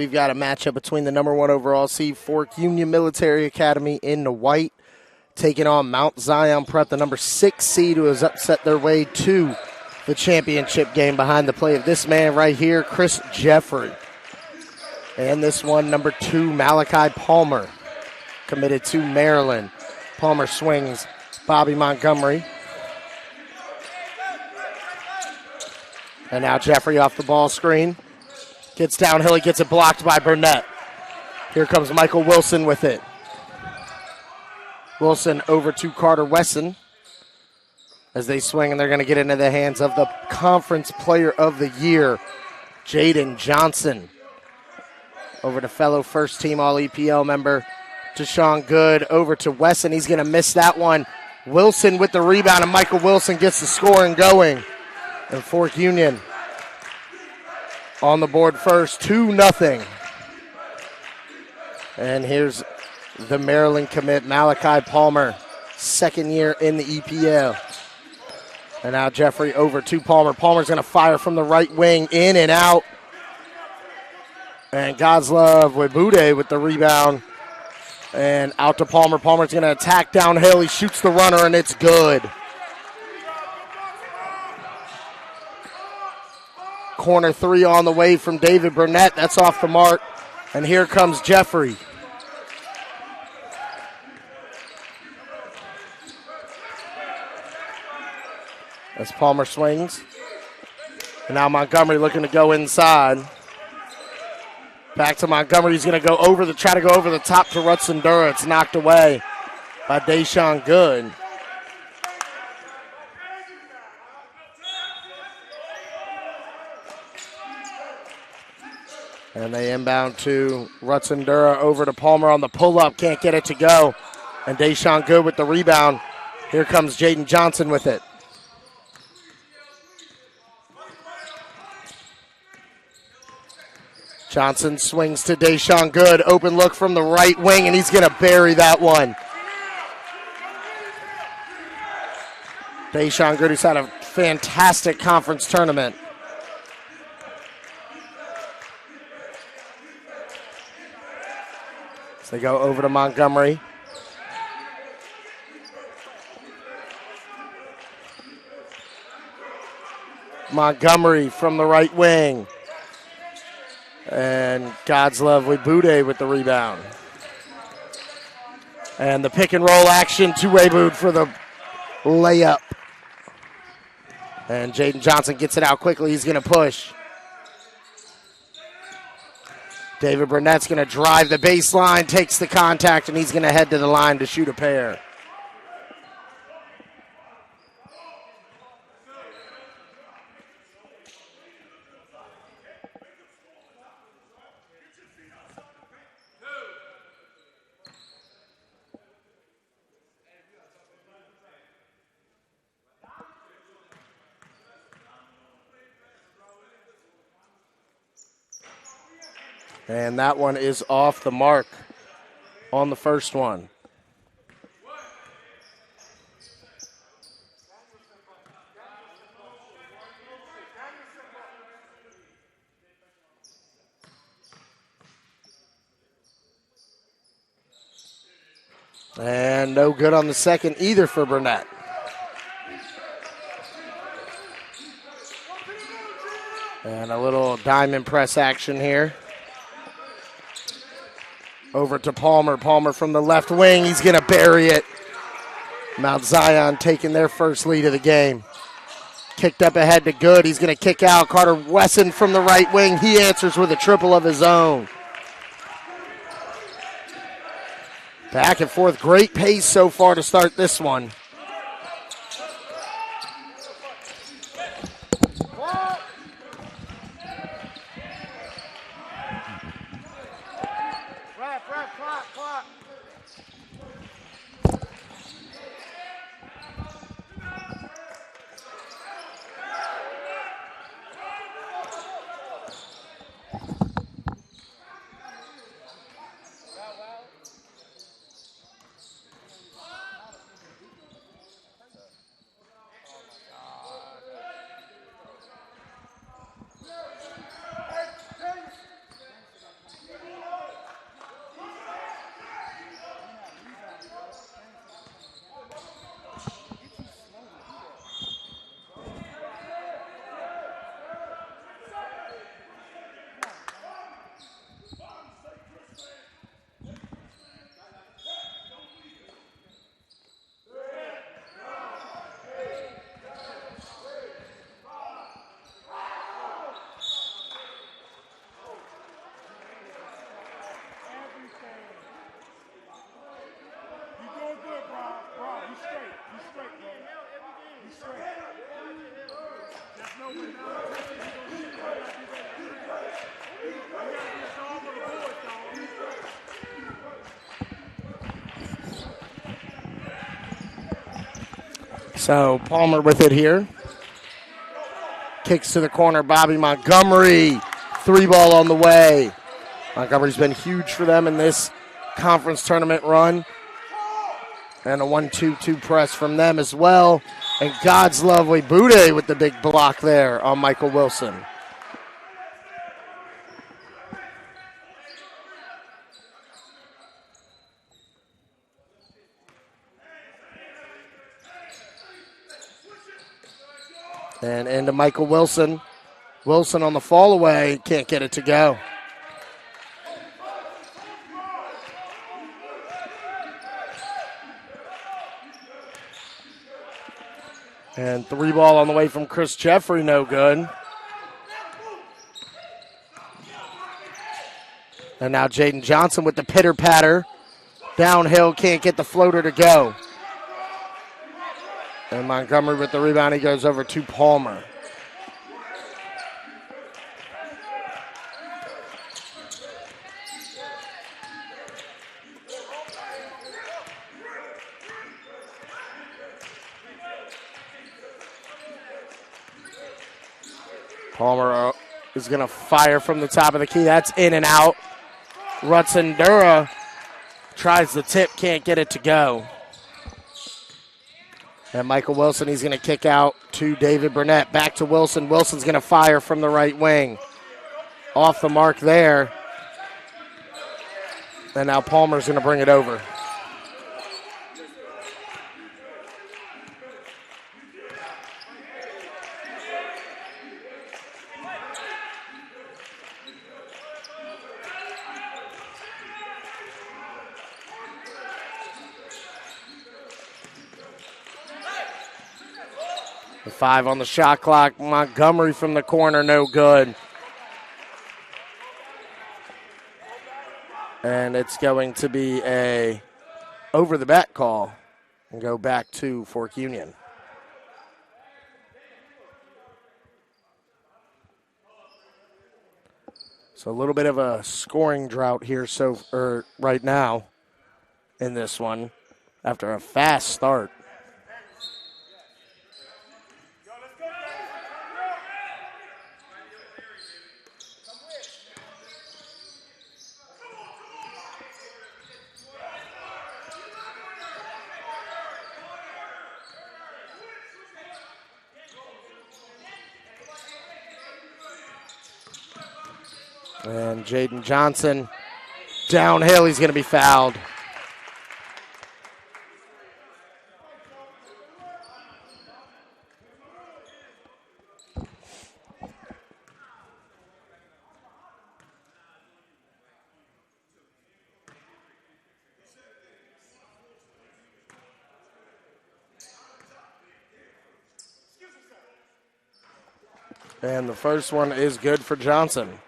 We've got a matchup between the number 1 overall seed Fork Union Military Academy in the white, taking on Mount Zion Prep, the number 6 seed who has upset their way to the championship game behind the play of this man right here, Chris Jeffrey. And this one, number 2, Malachi Palmer, committed to Maryland. Palmer swings Bobby Montgomery. And now Jeffrey off the ball screen. Gets downhill, he gets it blocked by Burnett. Here comes Michael Wilson with it. Wilson over to Carter Wesson as they swing, and they're going to get into the hands of the Conference Player of the Year, Jaden Johnson. Over to fellow first-team All-EPL member, Deshaun Good, over to Wesson. He's going to miss that one. Wilson with the rebound, and Michael Wilson gets the scoring going. And Fork Union on the board first, 2-0. And here's the Maryland commit, Malachi Palmer, second year in the EPL. And now Jeffrey over to Palmer. Palmer's going to fire from the right wing, in and out. And Godslove Webude with the rebound. And out to Palmer. Palmer's going to attack downhill. He shoots the runner, and it's good. Corner 3 on the way from David Burnett. That's off the mark. And here comes Jeffrey. As Palmer swings. And now Montgomery looking to go inside. Back to Montgomery. He's going to try to go over the top to Rutsundura. It's knocked away by Deshaun Good. And they inbound to Rutsundura, over to Palmer on the pull-up. Can't get it to go. And Deshaun Good with the rebound. Here comes Jaden Johnson with it. Johnson swings to Deshaun Good. Open look from the right wing, and he's going to bury that one. Deshaun Good, who's had a fantastic conference tournament. So they go over to Montgomery. Montgomery from the right wing. And Godslove Webude with the rebound. And the pick and roll action to Webude for the layup. And Jaden Johnson gets it out quickly. He's going to push. David Burnett's going to drive the baseline, takes the contact, and he's going to head to the line to shoot a pair. And that one is off the mark on the first one. And no good on the second either for Burnett. And a little diamond press action here. Over to Palmer. Palmer from the left wing. He's going to bury it. Mount Zion taking their first lead of the game. Kicked up ahead to Good. He's going to kick out. Carter Wesson from the right wing. He answers with a triple of his own. Back and forth. Great pace so far to start this one. So Palmer with it here. Kicks to the corner, Bobby Montgomery. 3-ball on the way. Montgomery's been huge for them in this conference tournament run. And a 1-2-2 press from them as well. And God's lovely Bude with the big block there on Michael Wilson. And into Michael Wilson. Wilson on the fall away, can't get it to go. And 3-ball on the way from Chris Jeffrey, no good. And now Jaden Johnson with the pitter-patter. Downhill, can't get the floater to go. And Montgomery with the rebound, he goes over to Palmer. Palmer is going to fire from the top of the key. That's in and out. Rutsendura tries the tip, can't get it to go. And Michael Wilson, he's going to kick out to David Burnett. Back to Wilson. Wilson's going to fire from the right wing. Off the mark there. And now Palmer's going to bring it over. The 5 on the shot clock. Montgomery from the corner, no good. And it's going to be a over the back call and go back to Fork Union. So a little bit of a scoring drought here right now in this one after a fast start. And Jaden Johnson downhill, he's going to be fouled. And the first one is good for Johnson.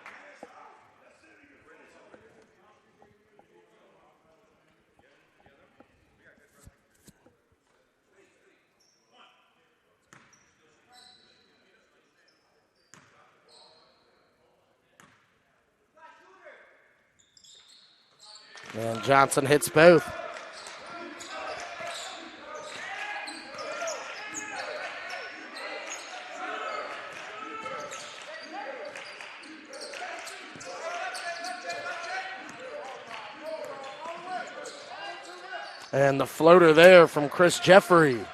And Johnson hits both. And the floater there from Chris Jeffrey.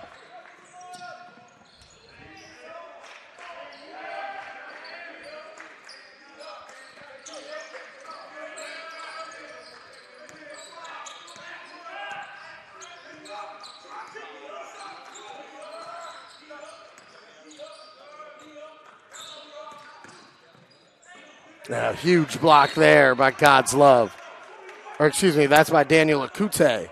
A huge block there by God's Love. Or excuse me, that's by Daniel Akute.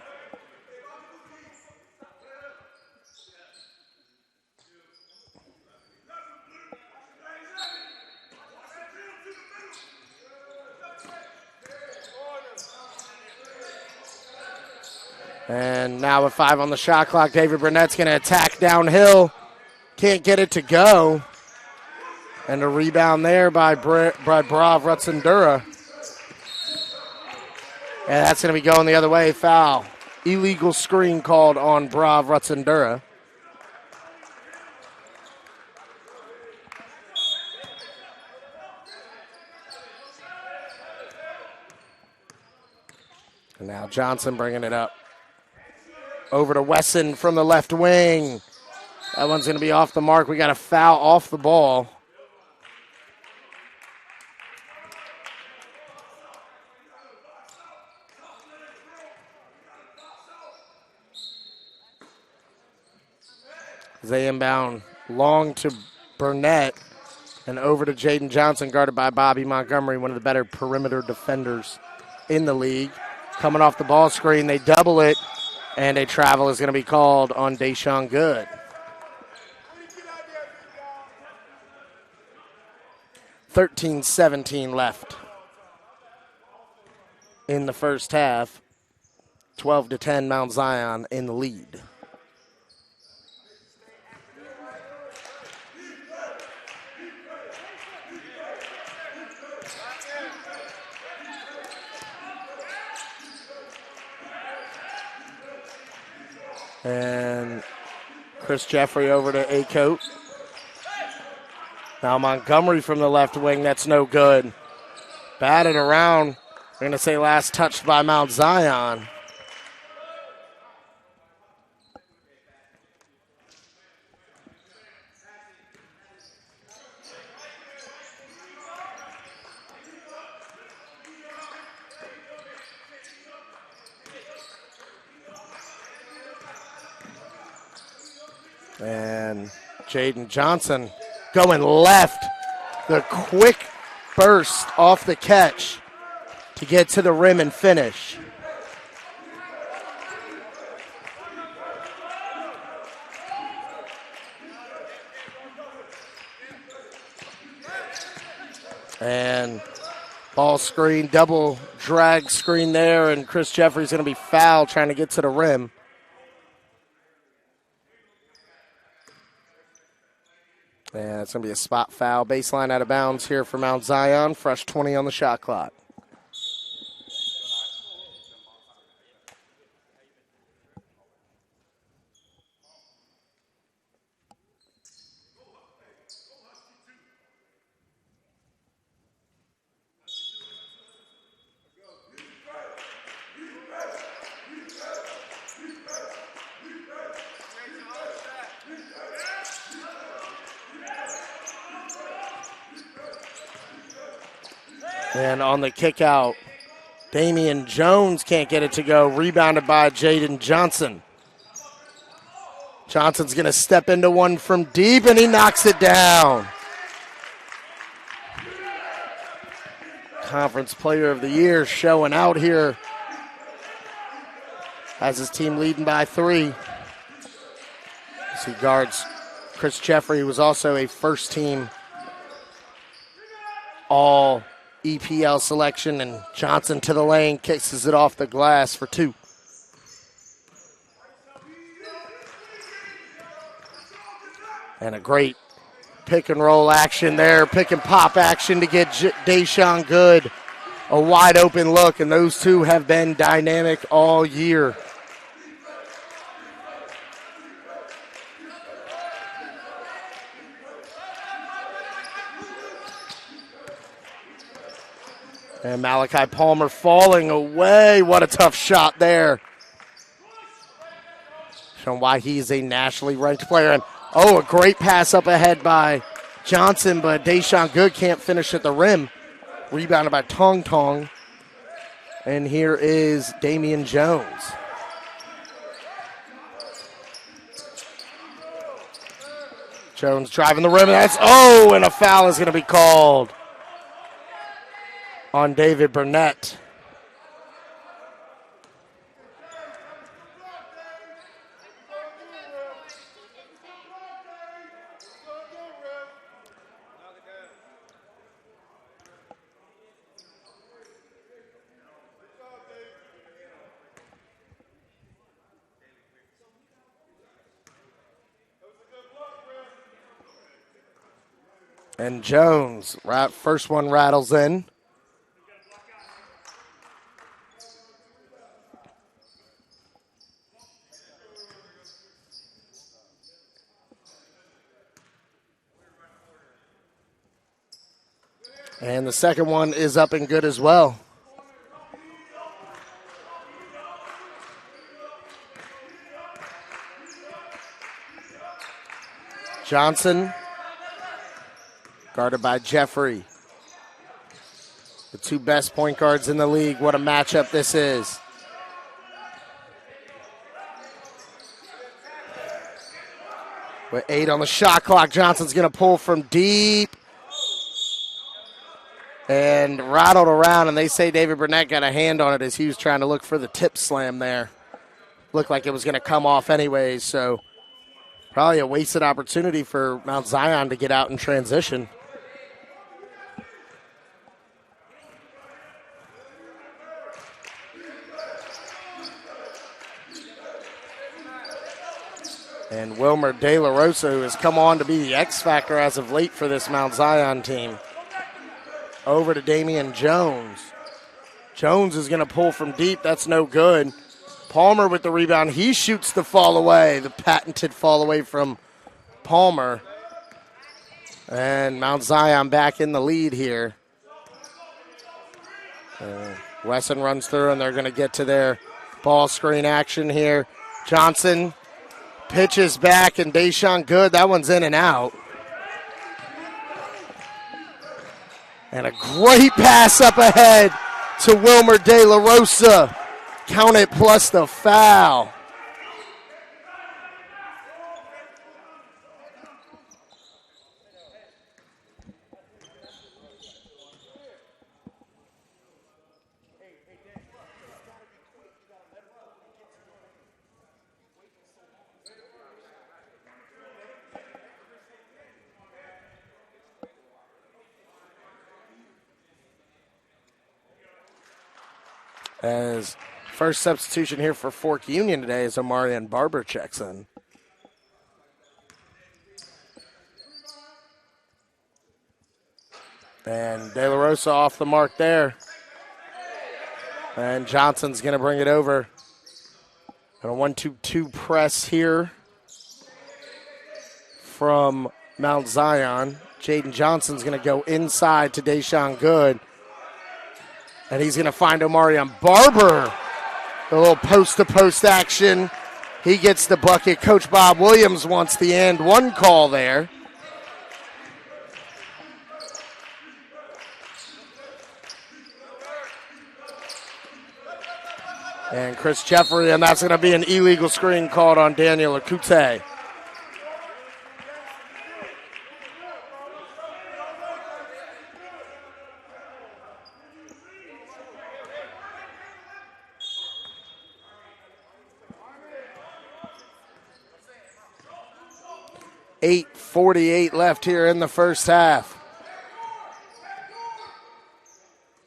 And now with 5 on the shot clock, David Burnett's going to attack downhill. Can't get it to go. And a rebound there by Brav Rutsendura. And that's going to be going the other way. Foul. Illegal screen called on Brav Rutsendura. And now Johnson bringing it up. Over to Wesson from the left wing. That one's going to be off the mark. We got a foul off the ball. They inbound long to Burnett and over to Jaden Johnson, guarded by Bobby Montgomery, one of the better perimeter defenders in the league. Coming off the ball screen, they double it, and a travel is going to be called on Deshaun Good. 13-17 left in the first half. 12-10 Mount Zion in the lead. And Chris Jeffrey over to Acote. Now Montgomery from the left wing, that's no good. Batted around. We're going to say last touched by Mount Zion. And Jaden Johnson going left. The quick burst off the catch to get to the rim and finish. And ball screen, double drag screen there, and Chris Jeffrey's going to be fouled trying to get to the rim. And it's going to be a spot foul. Baseline out of bounds here for Mount Zion. Fresh 20 on the shot clock. And on the kick out, Damian Jones can't get it to go. Rebounded by Jaden Johnson. Johnson's going to step into one from deep, and he knocks it down. Conference Player of the Year showing out here. Has his team leading by 3. As he guards Chris Jeffrey, who was also a first-team all EPL selection, and Johnson to the lane, kicks it off the glass for 2. And a great pick and roll action there, pick and pop action to get Deshaun Good a wide open look, and those two have been dynamic all year. And Malachi Palmer falling away. What a tough shot there. Showing why he's a nationally ranked player. And a great pass up ahead by Johnson, but Deshaun Good can't finish at the rim. Rebounded by Tong Tong. And here is Damian Jones. Jones driving the rim. And a foul is going to be called on David Burnett. And Jones, first one rattles in. And the second one is up and good as well. Johnson, guarded by Jeffrey. The two best point guards in the league. What a matchup this is. With 8 on the shot clock, Johnson's going to pull from deep. And rattled around, and they say David Burnett got a hand on it as he was trying to look for the tip slam there. Looked like it was going to come off anyways, so probably a wasted opportunity for Mount Zion to get out in transition. And Wilmer De La Rosa, who has come on to be the X factor as of late for this Mount Zion team. Over to Damian Jones. Jones is going to pull from deep. That's no good. Palmer with the rebound. He shoots the fall away, the patented fall away from Palmer. And Mount Zion back in the lead here. Wesson runs through, and they're going to get to their ball screen action here. Johnson pitches back, and Deshaun Good. That one's in and out. And a great pass up ahead to Wilmer De La Rosa. Count it plus the foul. As first substitution here for Fork Union today is Omarion Barber checks in. And De La Rosa off the mark there. And Johnson's going to bring it over. And a 1-2-2 press here from Mount Zion. Jaden Johnson's going to go inside to Deshaun Good. And he's going to find Omarion Barber. A little post-to-post action. He gets the bucket. Coach Bob Williams wants the and one call there. And Chris Jeffrey, and that's going to be an illegal screen called on Daniel Akute. .48 left here in the first half.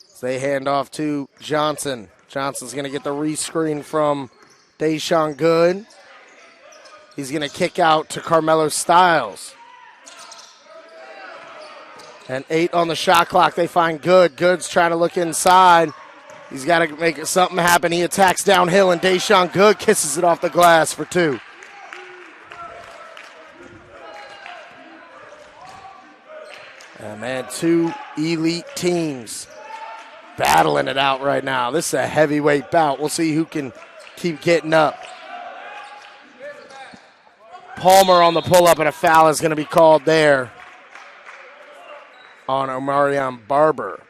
So they hand off to Johnson. Johnson's going to get the rescreen from Deshaun Good. He's going to kick out to Carmelo Stiles. And 8 on the shot clock. They find Good. Good's trying to look inside. He's got to make something happen. He attacks downhill, and Deshaun Good kisses it off the glass for 2. And man, 2 elite teams battling it out right now. This is a heavyweight bout. We'll see who can keep getting up. Palmer on the pull-up, and a foul is going to be called there on Omarion Barber.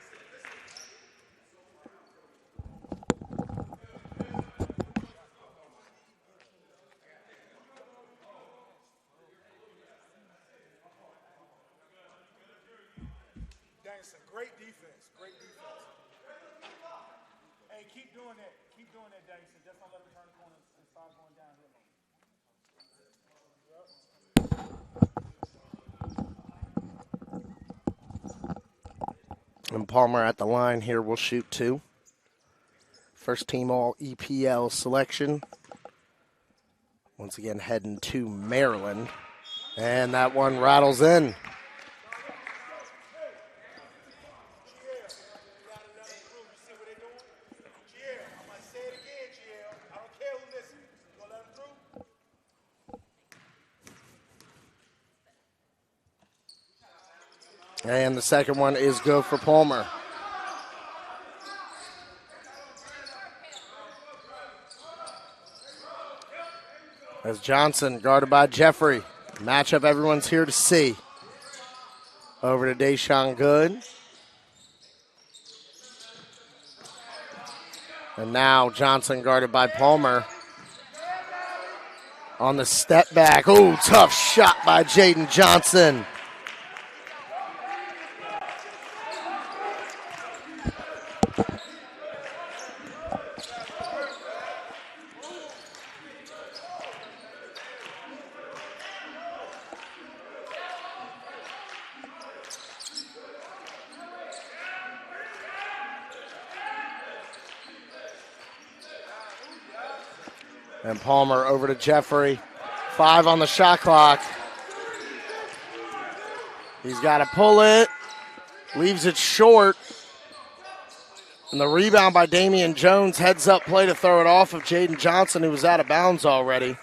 Great defense. Great defense. Hey, keep doing that. Keep doing that, Jason. Just don't let him turn the corner and start going downhill. And Palmer at the line here will shoot 2. First team all EPL selection. Once again heading to Maryland. And that one rattles in. And the second one is good for Palmer. As Johnson guarded by Jeffrey. Matchup everyone's here to see. Over to Deshaun Good. And now Johnson guarded by Palmer. On the step back. Oh, tough shot by Jaden Johnson. And Palmer over to Jeffrey. 5 on the shot clock. He's got to pull it. Leaves it short. And the rebound by Damian Jones. Heads up play to throw it off of Jaden Johnson, who was out of bounds already.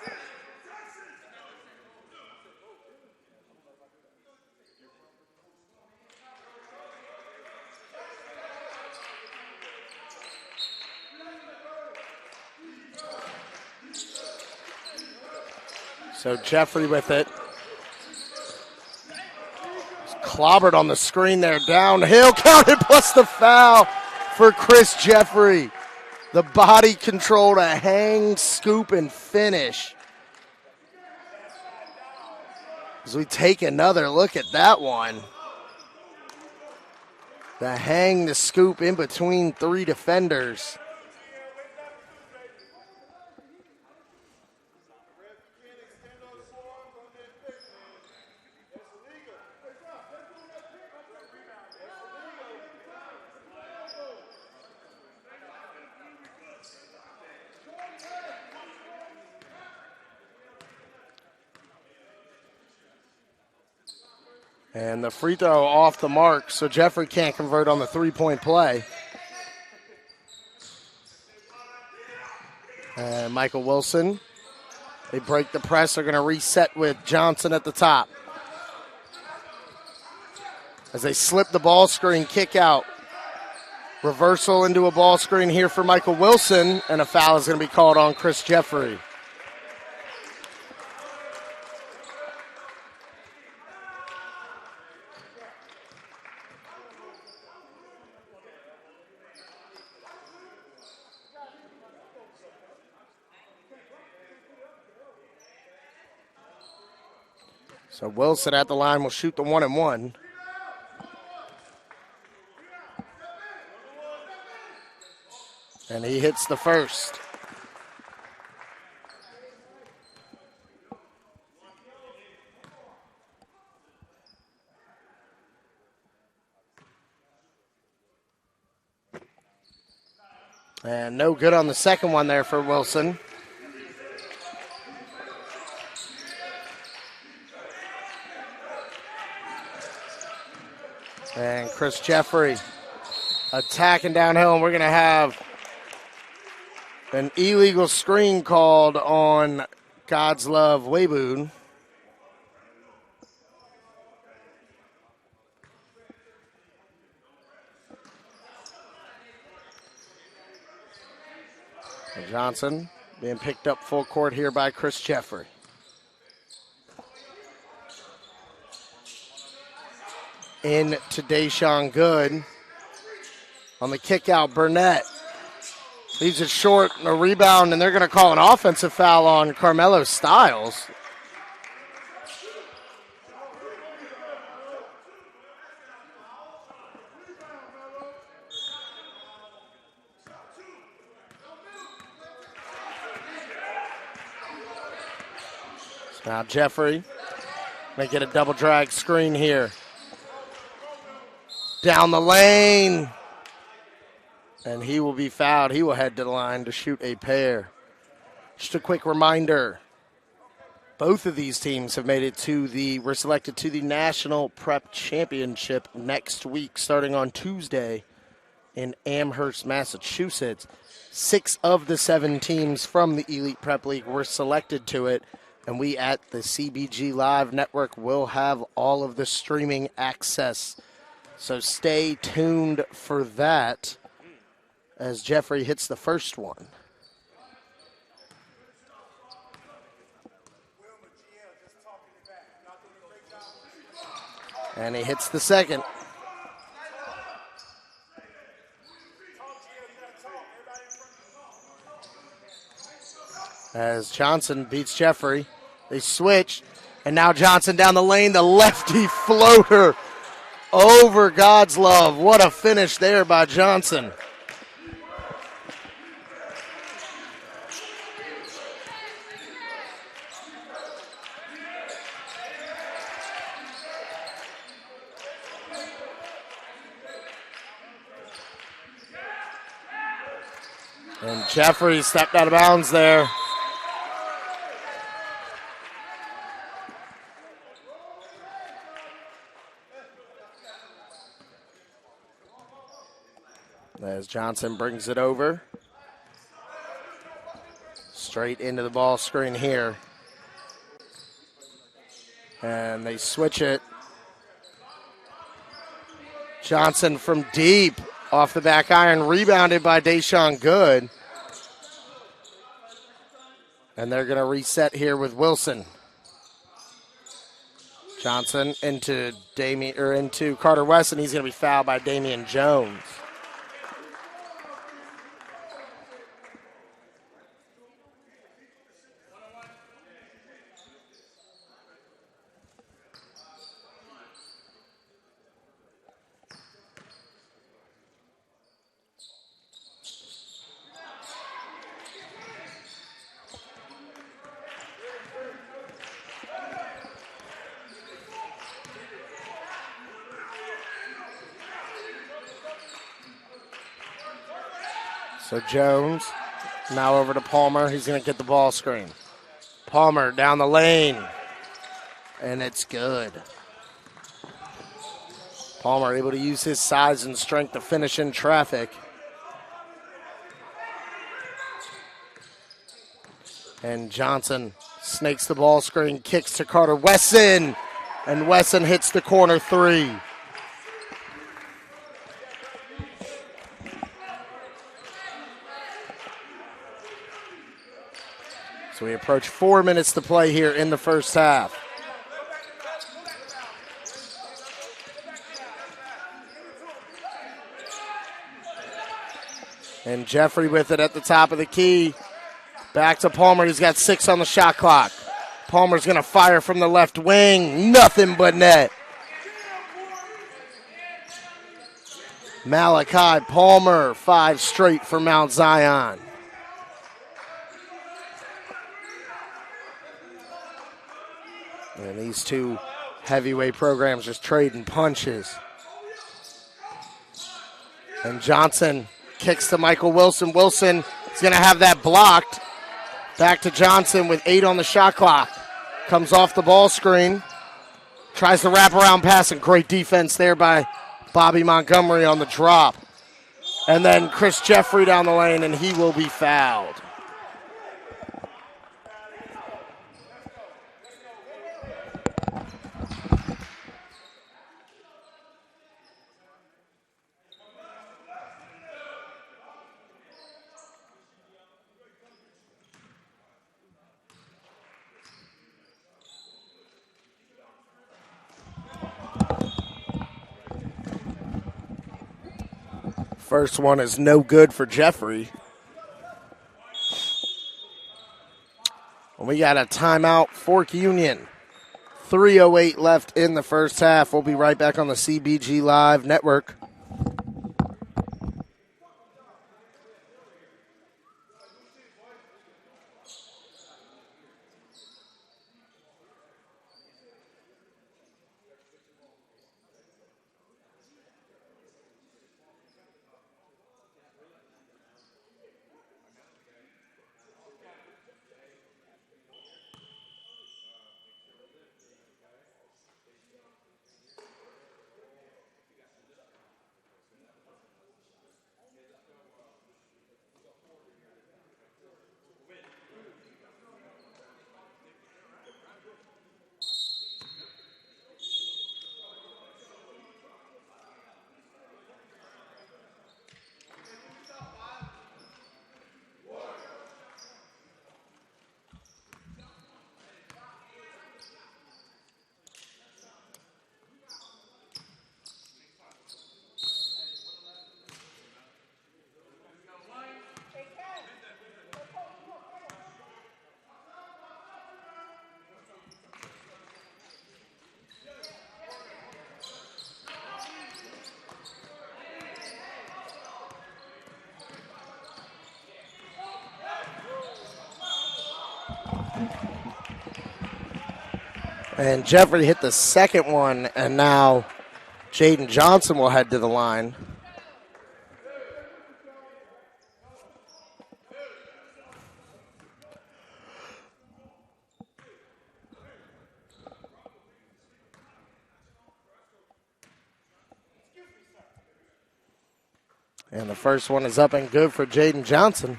So Jeffrey with it. Clobbered on the screen there. Downhill. Counted plus the foul for Chris Jeffrey. The body control to hang, scoop, and finish. As we take another look at that one. The hang, the scoop in between 3 defenders. And the free throw off the mark, so Jeffrey can't convert on the three-point play. And Michael Wilson, they break the press. They're going to reset with Johnson at the top. As they slip the ball screen, kick out. Reversal into a ball screen here for Michael Wilson, and a foul is going to be called on Chris Jeffrey. So Wilson at the line will shoot the 1-and-1. And he hits the first. And no good on the second one there for Wilson. And Chris Jeffrey attacking downhill, and we're going to have an illegal screen called on God's Love Weiboon. Johnson being picked up full court here by Chris Jeffrey. In to Deshaun Good. On the kick out, Burnett leaves it short, and a rebound, and they're going to call an offensive foul on Carmelo Stiles. So now Jeffrey may get a double drag screen here. Down the lane. And he will be fouled. He will head to the line to shoot a pair. Just a quick reminder. Both of these teams have made it were selected to the National Prep Championship next week, starting on Tuesday in Amherst, Massachusetts. 6 of the 7 teams from the Elite Prep League were selected to it. And we at the CBG Live Network will have all of the streaming access. So stay tuned for that as Jeffrey hits the first one. And he hits the second. As Johnson beats Jeffrey. They switch. And now Johnson down the lane. The lefty floater over God's love. What a finish there by Johnson. And Jeffrey stepped out of bounds there. As Johnson brings it over. Straight into the ball screen here. And they switch it. Johnson from deep off the back iron, rebounded by Deshaun Good. And they're going to reset here with Wilson. Johnson into Carter West, and he's going to be fouled by Damian Jones. So Jones now over to Palmer. He's going to get the ball screen. Palmer down the lane. And it's good. Palmer able to use his size and strength to finish in traffic. And Johnson snakes the ball screen, kicks to Carter Wesson. And Wesson hits the corner three. So we approach 4 minutes to play here in the first half. And Jeffrey with it at the top of the key. Back to Palmer. He's got 6 on the shot clock. Palmer's going to fire from the left wing. Nothing but net. Malachi Palmer, 5 straight for Mount Zion. And these two heavyweight programs just trading punches. And Johnson kicks to Michael Wilson. Wilson is going to have that blocked. Back to Johnson with 8 on the shot clock. Comes off the ball screen. Tries to wrap around pass, and great defense there by Bobby Montgomery on the drop. And then Chris Jeffrey down the lane, and he will be fouled. First one is no good for Jeffrey. We got a timeout, Fork Union. 3:08 left in the first half. We'll be right back on the CBG Live Network. And Jeffrey hit the second one, and now Jaden Johnson will head to the line. And the first one is up and good for Jaden Johnson.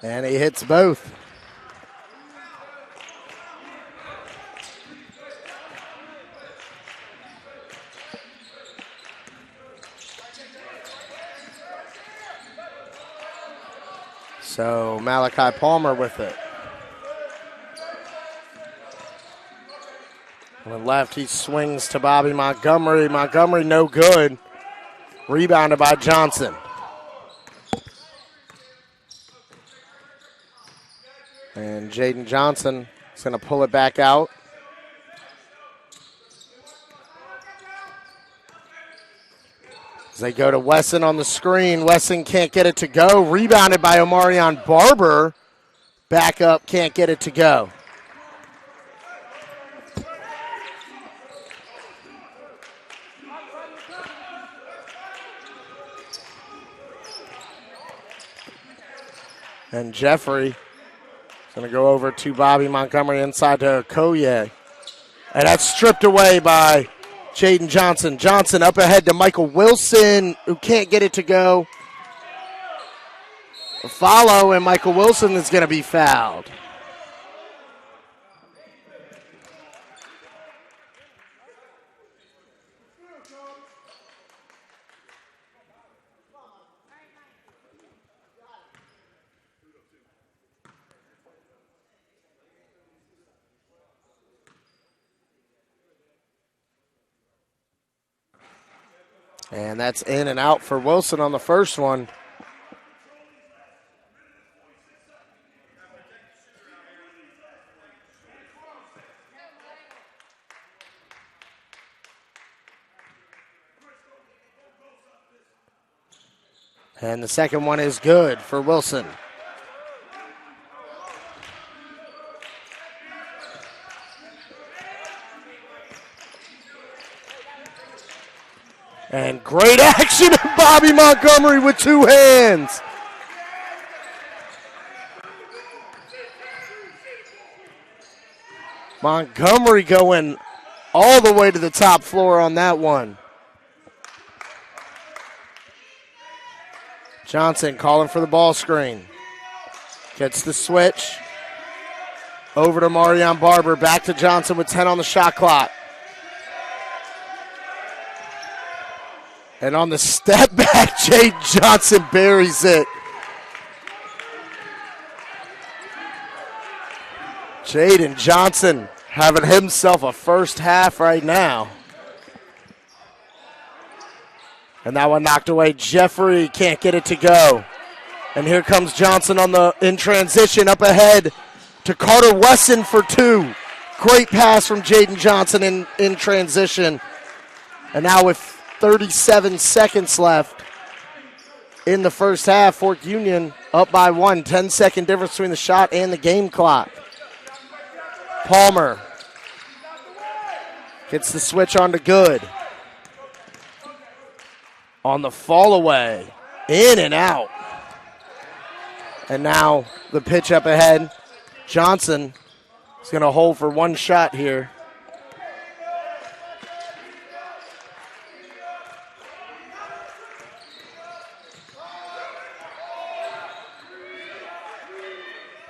And he hits both. So Malachi Palmer with it. On the left, he swings to Bobby Montgomery. Montgomery no good. Rebounded by Johnson. And Jaden Johnson is going to pull it back out. As they go to Wesson on the screen. Wesson can't get it to go. Rebounded by Omarion Barber. Back up, can't get it to go. And Jeffrey is going to go over to Bobby Montgomery inside to Okoye. And that's stripped away by Jaden Johnson. Johnson up ahead to Michael Wilson, who can't get it to go. A follow, and Michael Wilson is going to be fouled. And that's in and out for Wilson on the first one. And the second one is good for Wilson. And great action of Bobby Montgomery with two hands. Montgomery going all the way to the top floor on that one. Johnson calling for the ball screen. Gets the switch. Over to Marion Barber. Back to Johnson with 10 on the shot clock. And on the step back, Jaden Johnson buries it. Jaden Johnson having himself a first half right now. And that one knocked away. Jeffrey can't get it to go. And here comes Johnson in transition up ahead to Carter Wesson for two. Great pass from Jaden Johnson in transition. And now with 37 seconds left in the first half, Fork Union up by one. 10-second difference between the shot and the game clock. Palmer gets the switch on to Good. On the fall away, in and out. And now the pitch up ahead. Johnson is going to hold for one shot here.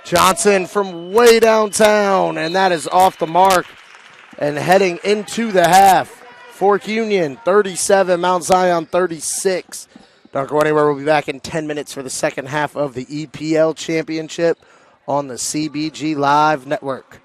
Johnson from way downtown, and that is off the mark. And heading into the half, Fork Union 37, Mount Zion 36. Don't go anywhere. We'll be back in 10 minutes for the second half of the EPL Championship on the CBG Live Network.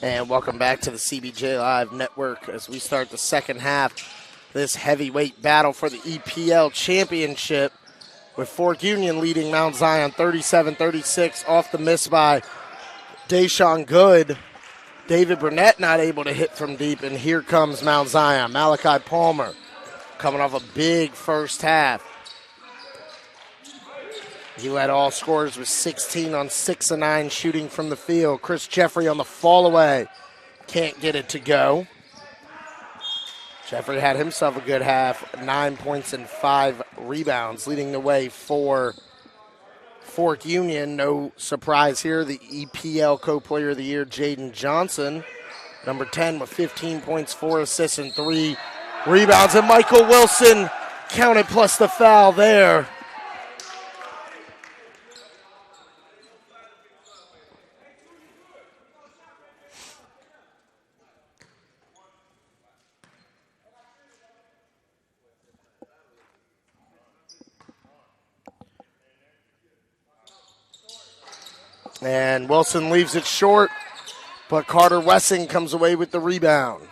And welcome back to the CBJ Live Network as we start the second half of this heavyweight battle for the EPL Championship, with Fork Union leading Mount Zion 37-36 off the miss by Deshaun Good. David Burnett not able to hit from deep, and here comes Mount Zion. Malachi Palmer coming off a big first half. He led all scorers with 16 on 6 of 9 shooting from the field. Chris Jeffrey on the fall away. Can't get it to go. Jeffrey had himself a good half, 9 points and 5 rebounds, leading the way for Fork Union. No surprise here, the EPL Co-Player of the Year, Jaden Johnson, number 10 with 15 points, 4 assists, and 3 rebounds. And Michael Wilson counted plus the foul there. And Wilson leaves it short, but Carter Wessing comes away with the rebound.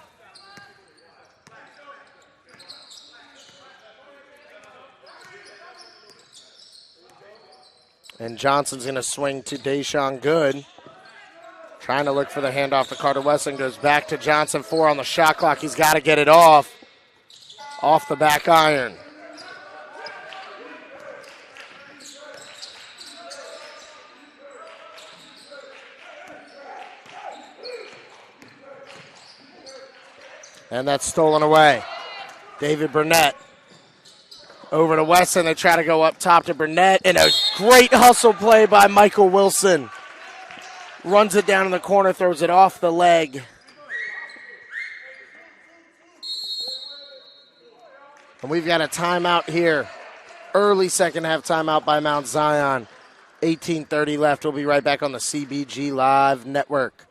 And Johnson's going to swing to Deshaun Good. Trying to look for the handoff to Carter Wessing. Goes back to Johnson, 4 on the shot clock. He's got to get it off the back iron. And that's stolen away. David Burnett over to Wesson. They try to go up top to Burnett. And a great hustle play by Michael Wilson. Runs it down in the corner, throws it off the leg. And we've got a timeout here. Early second half timeout by Mount Zion. 18:30 left. We'll be right back on the CBG Live Network.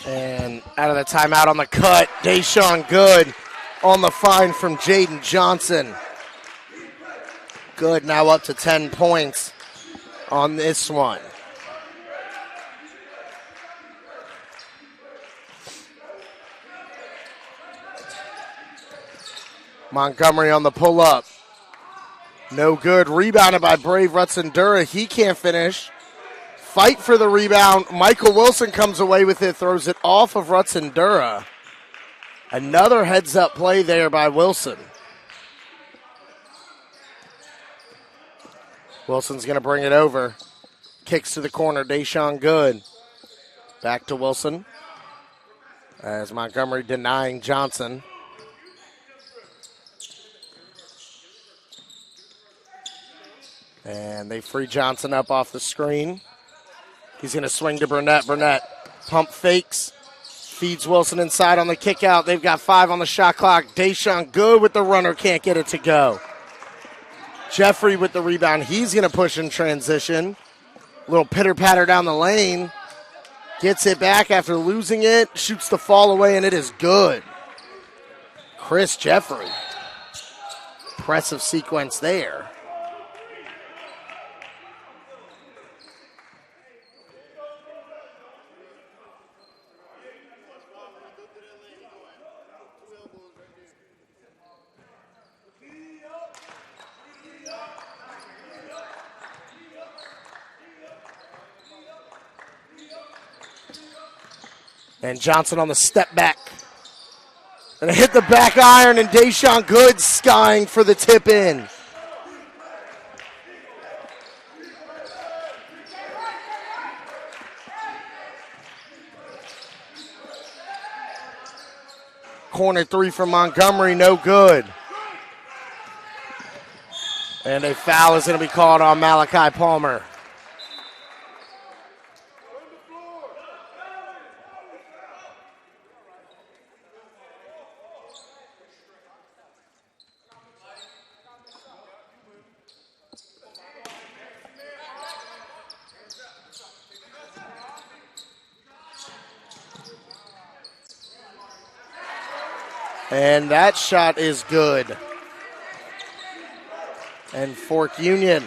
And out of the timeout on the cut, Deshaun Good on the find from Jaden Johnson. Good now up to 10 points on this one. Montgomery on the pull-up. No good. Rebounded by Brave Rutsendura. He can't finish. Fight for the rebound. Michael Wilson comes away with it, throws it off of Rutsendura. Another heads-up play there by Wilson. Wilson's going to bring it over. Kicks to the corner. Deshaun Good. Back to Wilson. As Montgomery denying Johnson. And they free Johnson up off the screen. He's going to swing to Burnett. Burnett pump fakes. Feeds Wilson inside on the kick out. They've got 5 on the shot clock. Deshaun Good with the runner. Can't get it to go. Jeffrey with the rebound. He's going to push in transition. Little pitter-patter down the lane. Gets it back after losing it. Shoots the fall away, and it is good. Chris Jeffrey. Impressive sequence there. And Johnson on the step back. And hit the back iron, and Deshaun Good skying for the tip in. Corner three from Montgomery, no good. And a foul is going to be called on Malachi Palmer. And that shot is good. And Fork Union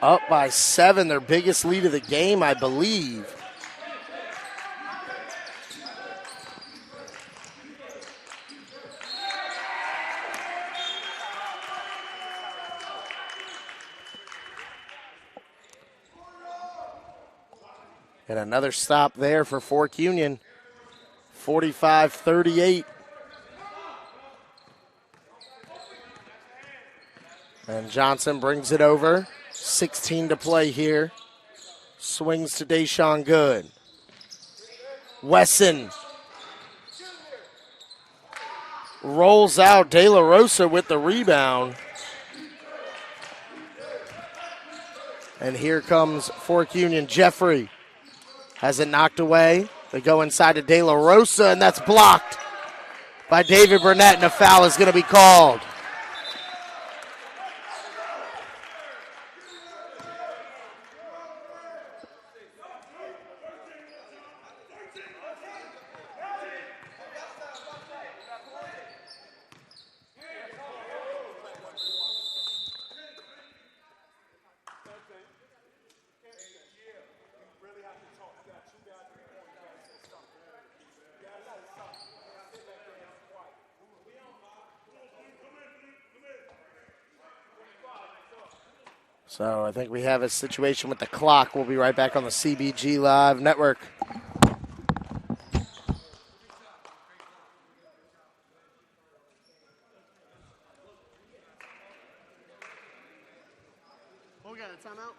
up by 7, their biggest lead of the game, I believe. And another stop there for Fork Union, 45-38. And Johnson brings it over, 16 to play here. Swings to Deshaun Good. Wesson rolls out. De La Rosa with the rebound. And here comes Fork Union. Jeffrey has it knocked away. They go inside to De La Rosa, and that's blocked by David Burnett, and a foul is going to be called. So I think we have a situation with the clock. We'll be right back on the CBG Live Network. We got a timeout?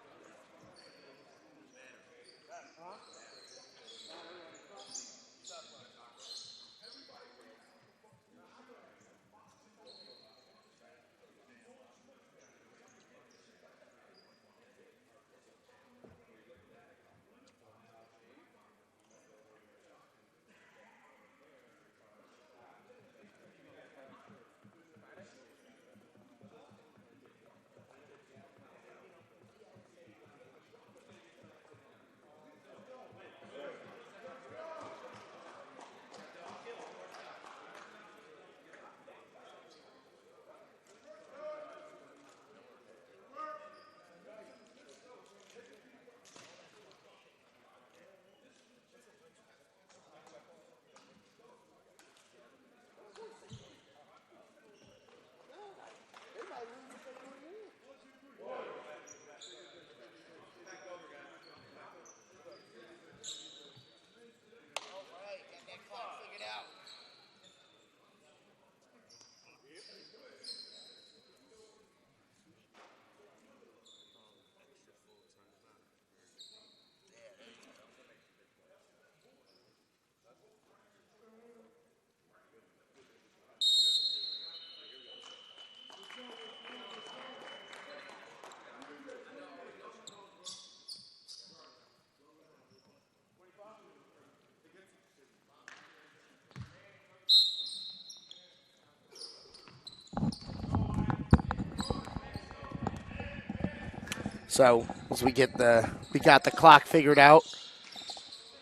So as we got the clock figured out.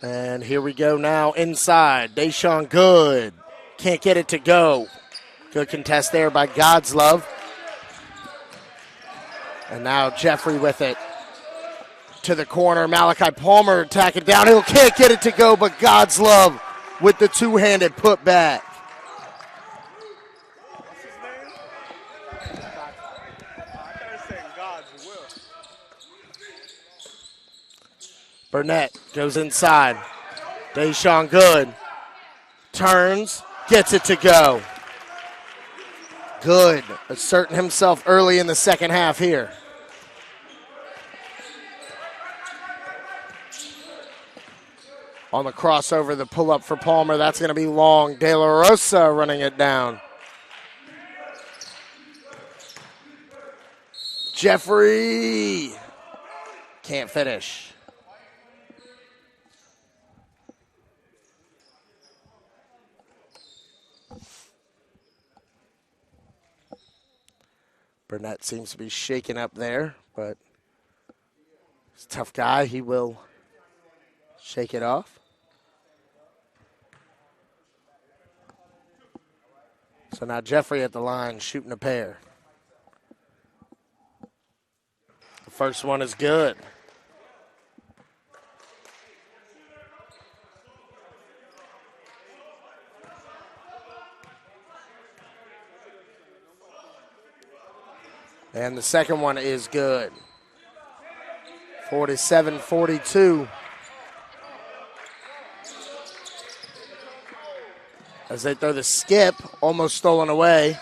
And here we go now inside. Deshaun Good. Can't get it to go. Good contest there by God's Love. And now Jeffrey with it. To the corner. Malachi Palmer attacking downhill. Can't get it to go, but God's Love with the two-handed putback. What's his name? I started saying God's will. Burnett goes inside. Deshaun Good turns, gets it to go. Good, asserting himself early in the second half here. On the crossover, the pull-up for Palmer, that's going to be long. De La Rosa running it down. Jeffrey can't finish. Burnett seems to be shaken up there, but he's a tough guy. He will shake it off. So now Jeffrey at the line shooting a pair. The first one is good. And the second one is good. 47-42. As they throw the skip, almost stolen away.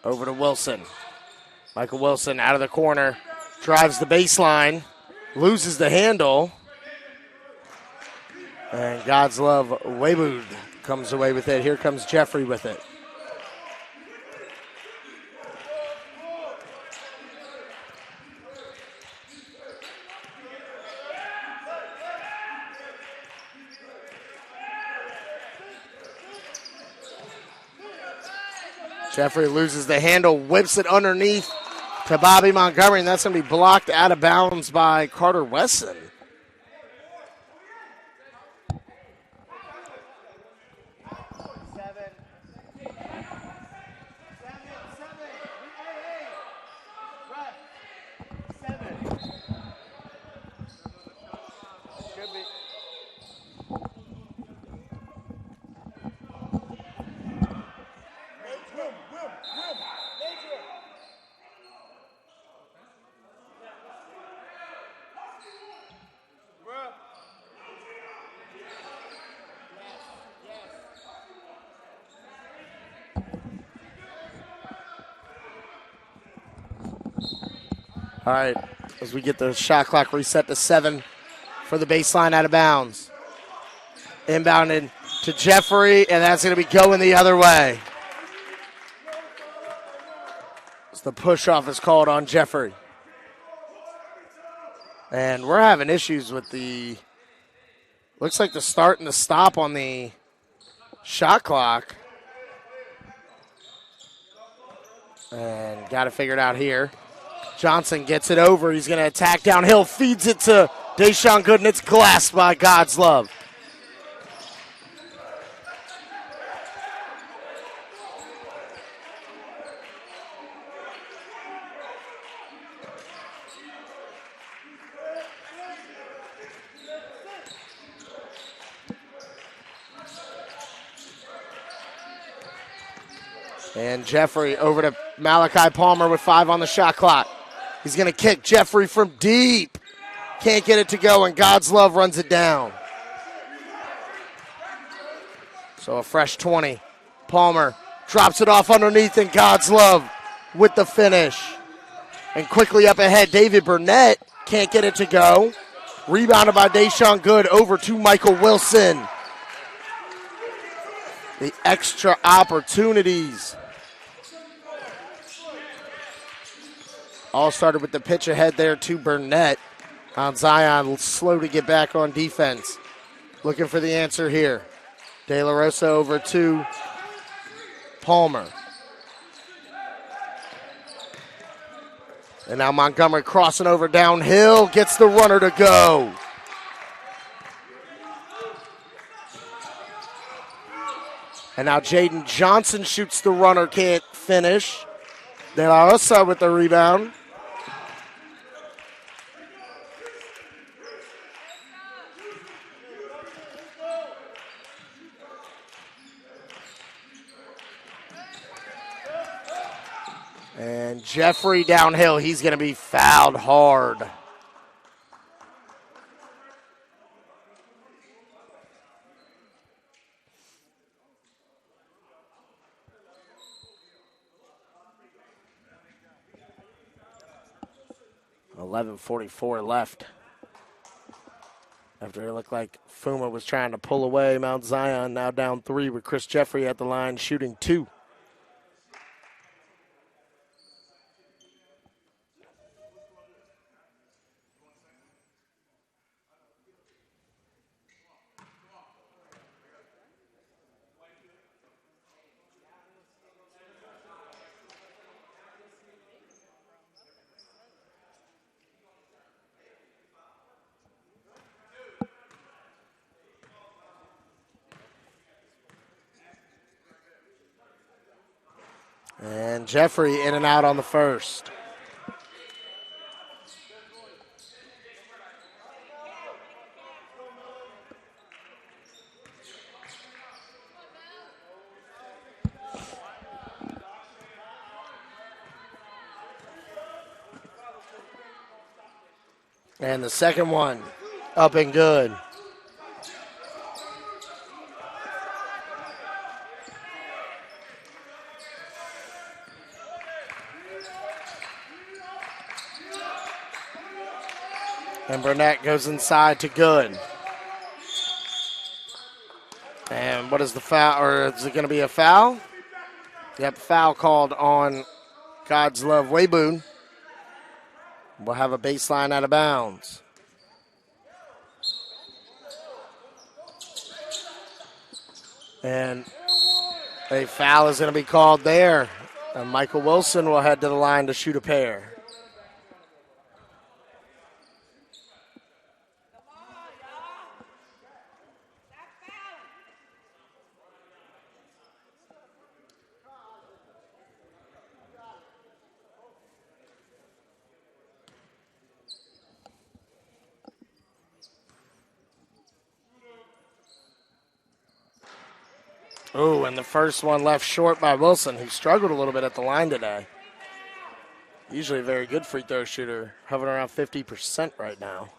Over to Wilson. Michael Wilson out of the corner, drives the baseline, loses the handle. And God's love, Waywood comes away with it. Here comes Jeffrey with it. Jeffrey loses the handle, whips it underneath to Bobby Montgomery, and that's going to be blocked out of bounds by Carter Wesson. All right, as we get the shot clock reset to 7 for the baseline out of bounds. Inbounded to Jeffrey, and that's going to be going the other way. As the push-off is called on Jeffrey. And we're having issues with the, looks like the start and the stop on the shot clock. And got to figure it out here. Johnson gets it over. He's going to attack downhill, feeds it to Deshaun Good, and it's glassed by God's love. And Jeffrey over to Malachi Palmer with 5 on the shot clock. He's going to kick Jeffrey from deep. Can't get it to go, and God's love runs it down. So a fresh 20. Palmer drops it off underneath, and God's love with the finish. And quickly up ahead, David Burnett can't get it to go. Rebounded by Deshaun Good over to Michael Wilson. The extra opportunities. All started with the pitch ahead there to Burnett. On Zion, slow to get back on defense. Looking for the answer here. De La Rosa over to Palmer. And now Montgomery crossing over downhill, gets the runner to go. And now Jaden Johnson shoots the runner, can't finish. De La Rosa with the rebound. And Jeffrey downhill, he's going to be fouled hard. 11:44 left. After it looked like Fuma was trying to pull away, Mount Zion now down 3 with Chris Jeffrey at the line shooting 2. And Jeffrey in and out on the first. And the second one up and good. And Burnett goes inside to good. And what is the foul? Or is it going to be a foul? Yep, foul called on God's Love Wayboon. We'll have a baseline out of bounds. And a foul is going to be called there. And Michael Wilson will head to the line to shoot a pair. Oh, and the first one left short by Wilson, who struggled a little bit at the line today. Usually a very good free throw shooter, hovering around 50% right now.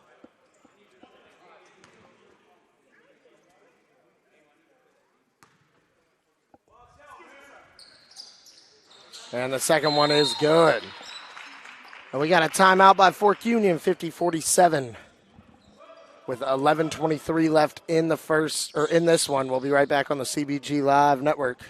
And the second one is good. And we got a timeout by Fork Union, 50-47. With 11:23 left in the first, or in this one. We'll be right back on the CBG Live Network.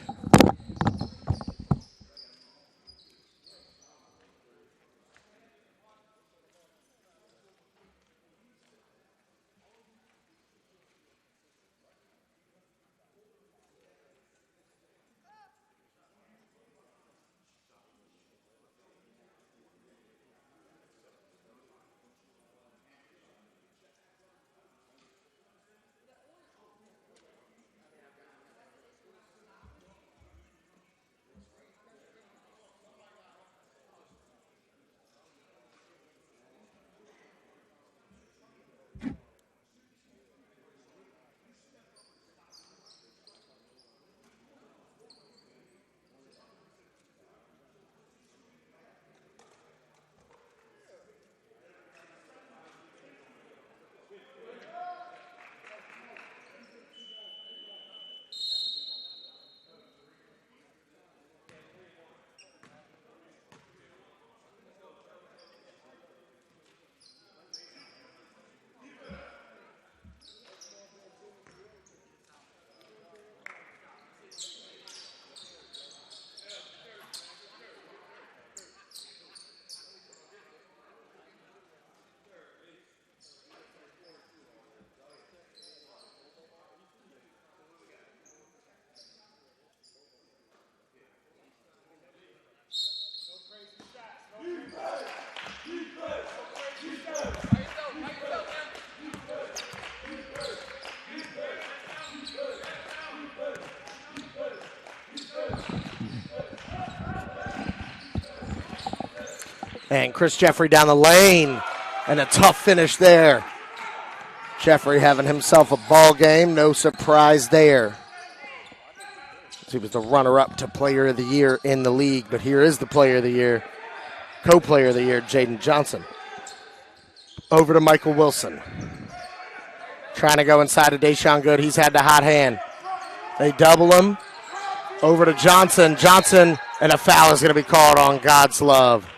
And Chris Jeffrey down the lane. And a tough finish there. Jeffrey having himself a ball game. No surprise there. He was the runner-up to Player of the Year in the league. But here is the Player of the Year, co-Player of the Year, Jaden Johnson. Over to Michael Wilson. Trying to go inside to Deshaun Good. He's had the hot hand. They double him. Over to Johnson. Johnson, and a foul is going to be called on God's Love.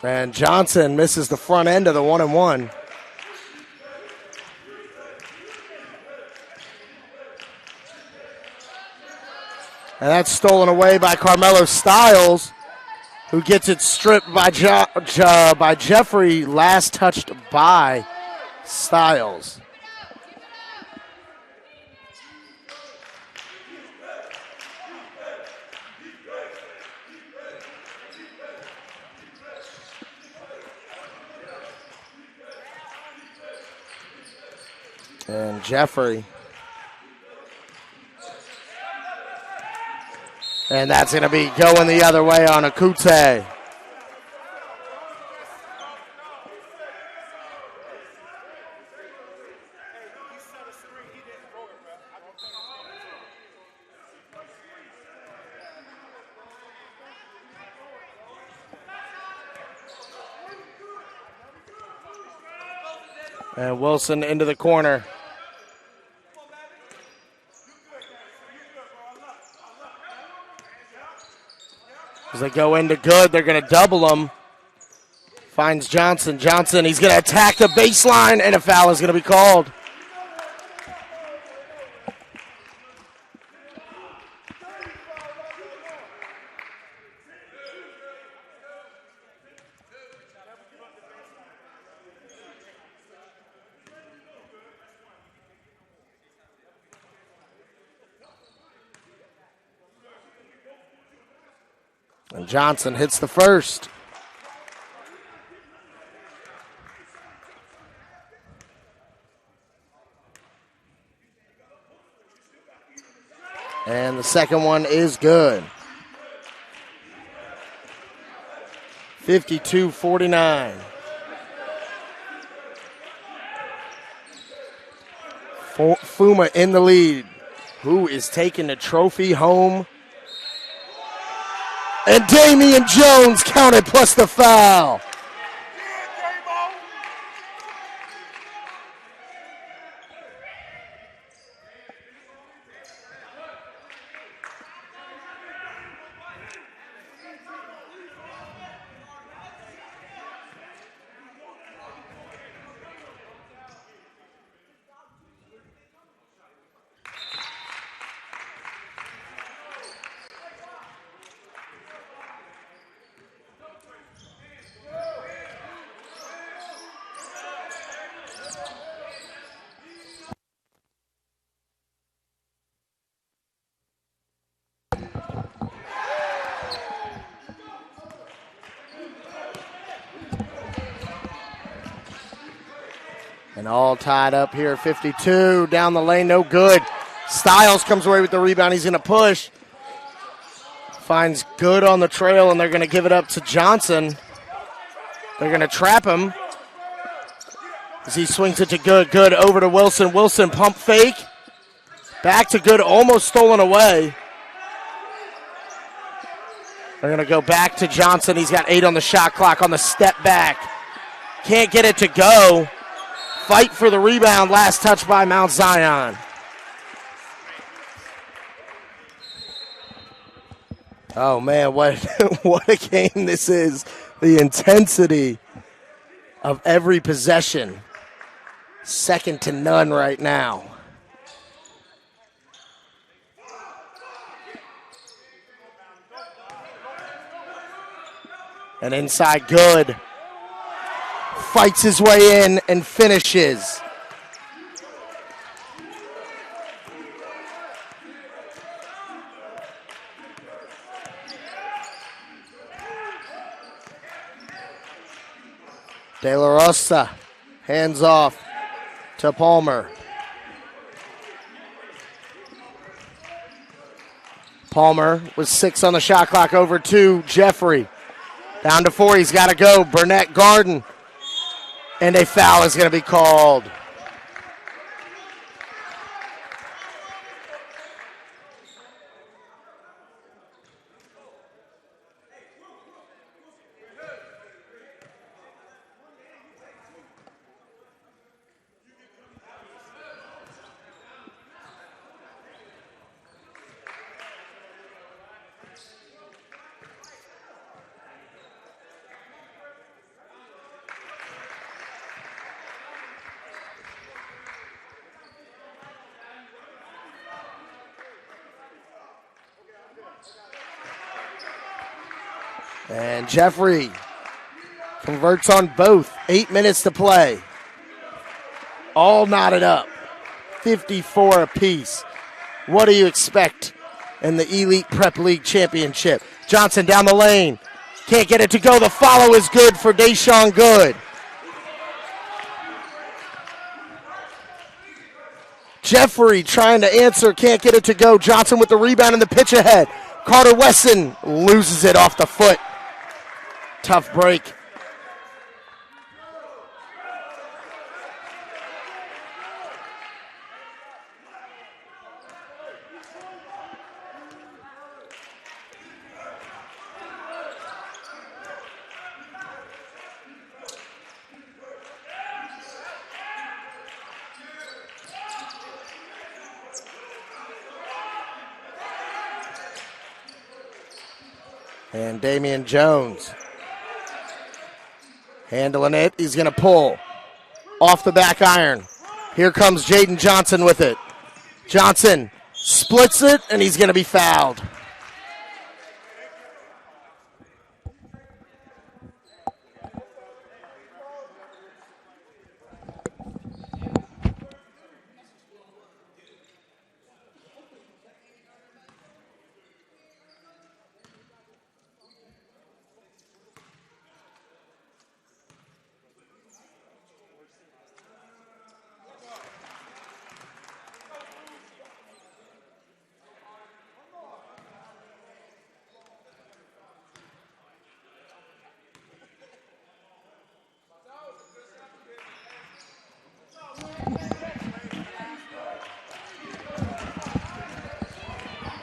And Johnson misses the front end of the 1-and-1. And that's stolen away by Carmelo Styles, who gets it stripped by Jeffrey, last touched by Styles. And Jeffrey. And that's going to be going the other way on Akute. And Wilson into the corner. As they go into Good, they're going to double him. Finds Johnson. Johnson, he's going to attack the baseline, and a foul is going to be called. And Johnson hits the first. And the second one is good. 52-49. Fuma in the lead. Who is taking the trophy home? And Damian Jones counted plus the foul. And all tied up here, 52, down the lane, no good. Styles comes away with the rebound, he's going to push. Finds Good on the trail, and they're going to give it up to Johnson. They're going to trap him. As he swings it to Good, Good over to Wilson. Wilson pump fake. Back to Good, almost stolen away. They're going to go back to Johnson. He's got 8 on the shot clock on the step back. Can't get it to go. Fight for the rebound, last touch by Mount Zion. Oh, man, what a game this is. The intensity of every possession. Second to none right now. And inside Good. Fights his way in and finishes. De La Rosa, hands off to Palmer. Palmer with 6 on the shot clock, over to Jeffrey. Down to 4, he's got to go. Burnett Garden. And a foul is going to be called. And Jeffrey converts on both. 8 minutes to play. All knotted up. 54 apiece. What do you expect in the Elite Prep League Championship? Johnson down the lane. Can't get it to go. The follow is good for Deshaun Good. Jeffrey trying to answer. Can't get it to go. Johnson with the rebound and the pitch ahead. Carter Wesson loses it off the foot. Tough break. And Damian Jones handling it. He's going to pull off the back iron. Here comes Jaden Johnson with it. Johnson splits it, and he's going to be fouled.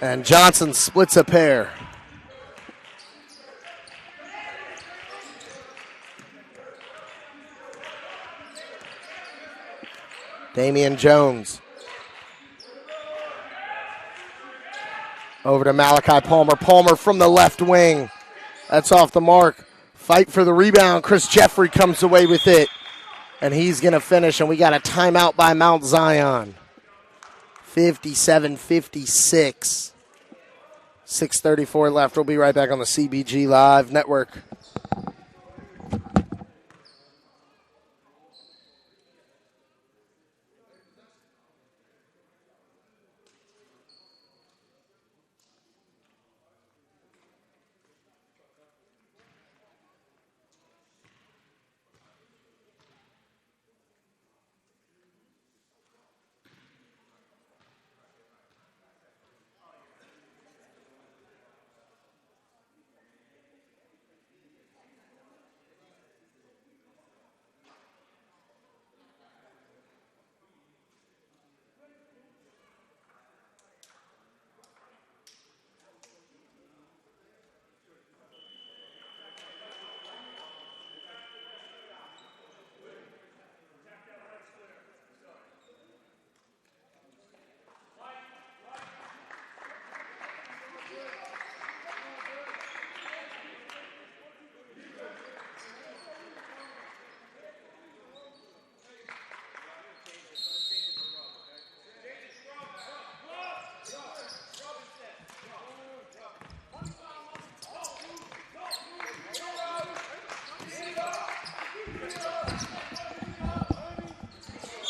And Johnson splits a pair. Damian Jones. Over to Malachi Palmer. Palmer from the left wing. That's off the mark. Fight for the rebound. Chris Jeffrey comes away with it. And he's going to finish. And we got a timeout by Mount Zion. 57-56. 6:34 left. We'll be right back on the CBG Live Network.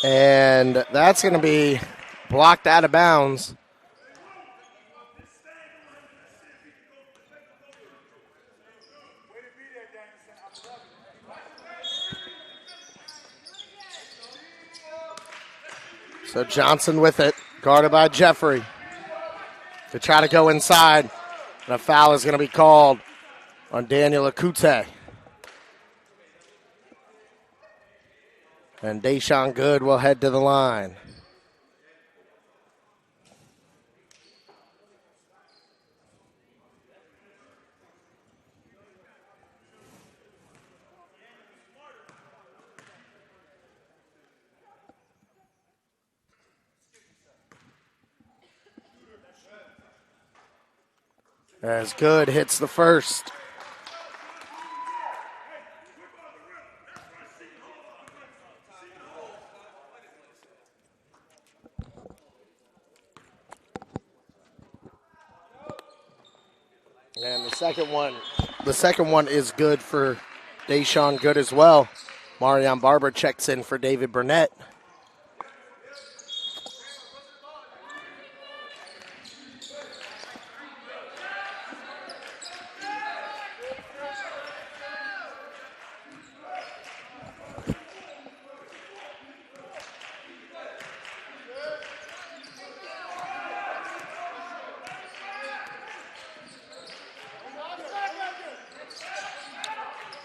And that's going to be blocked out of bounds. So Johnson with it, guarded by Jeffrey. To try to go inside. And a foul is going to be called on Daniel Akute. And Deshaun Good will head to the line. As Good hits the first. And the second one The second one is good for Deshaun Good as well. Marion Barber checks in for David Burnett.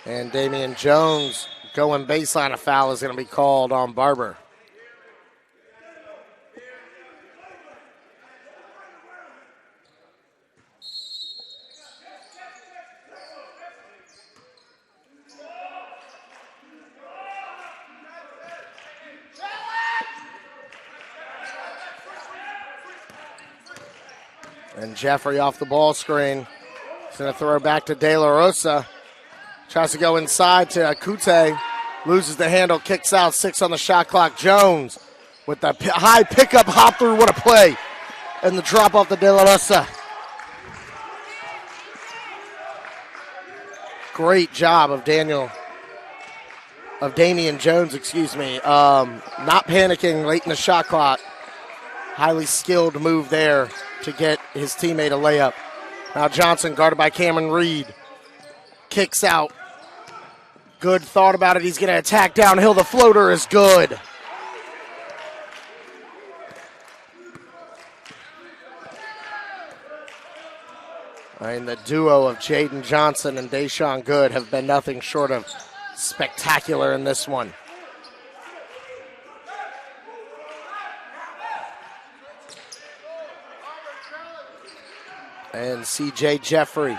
And Damian Jones going baseline. A foul is going to be called on Barber. And Jeffrey off the ball screen. He's going to throw back to De La Rosa. Tries to go inside to Akute. Loses the handle, kicks out, 6 on the shot clock. Jones with the high pickup hop through. What a play. And the drop off the De La Rosa. Great job of Damian Jones, not panicking late in the shot clock. Highly skilled move there to get his teammate a layup. Now Johnson guarded by Cameron Reed. Kicks out. Good thought about it. He's going to attack downhill. The floater is good. And the duo of Jaden Johnson and Deshaun Good have been nothing short of spectacular in this one. And CJ Jeffrey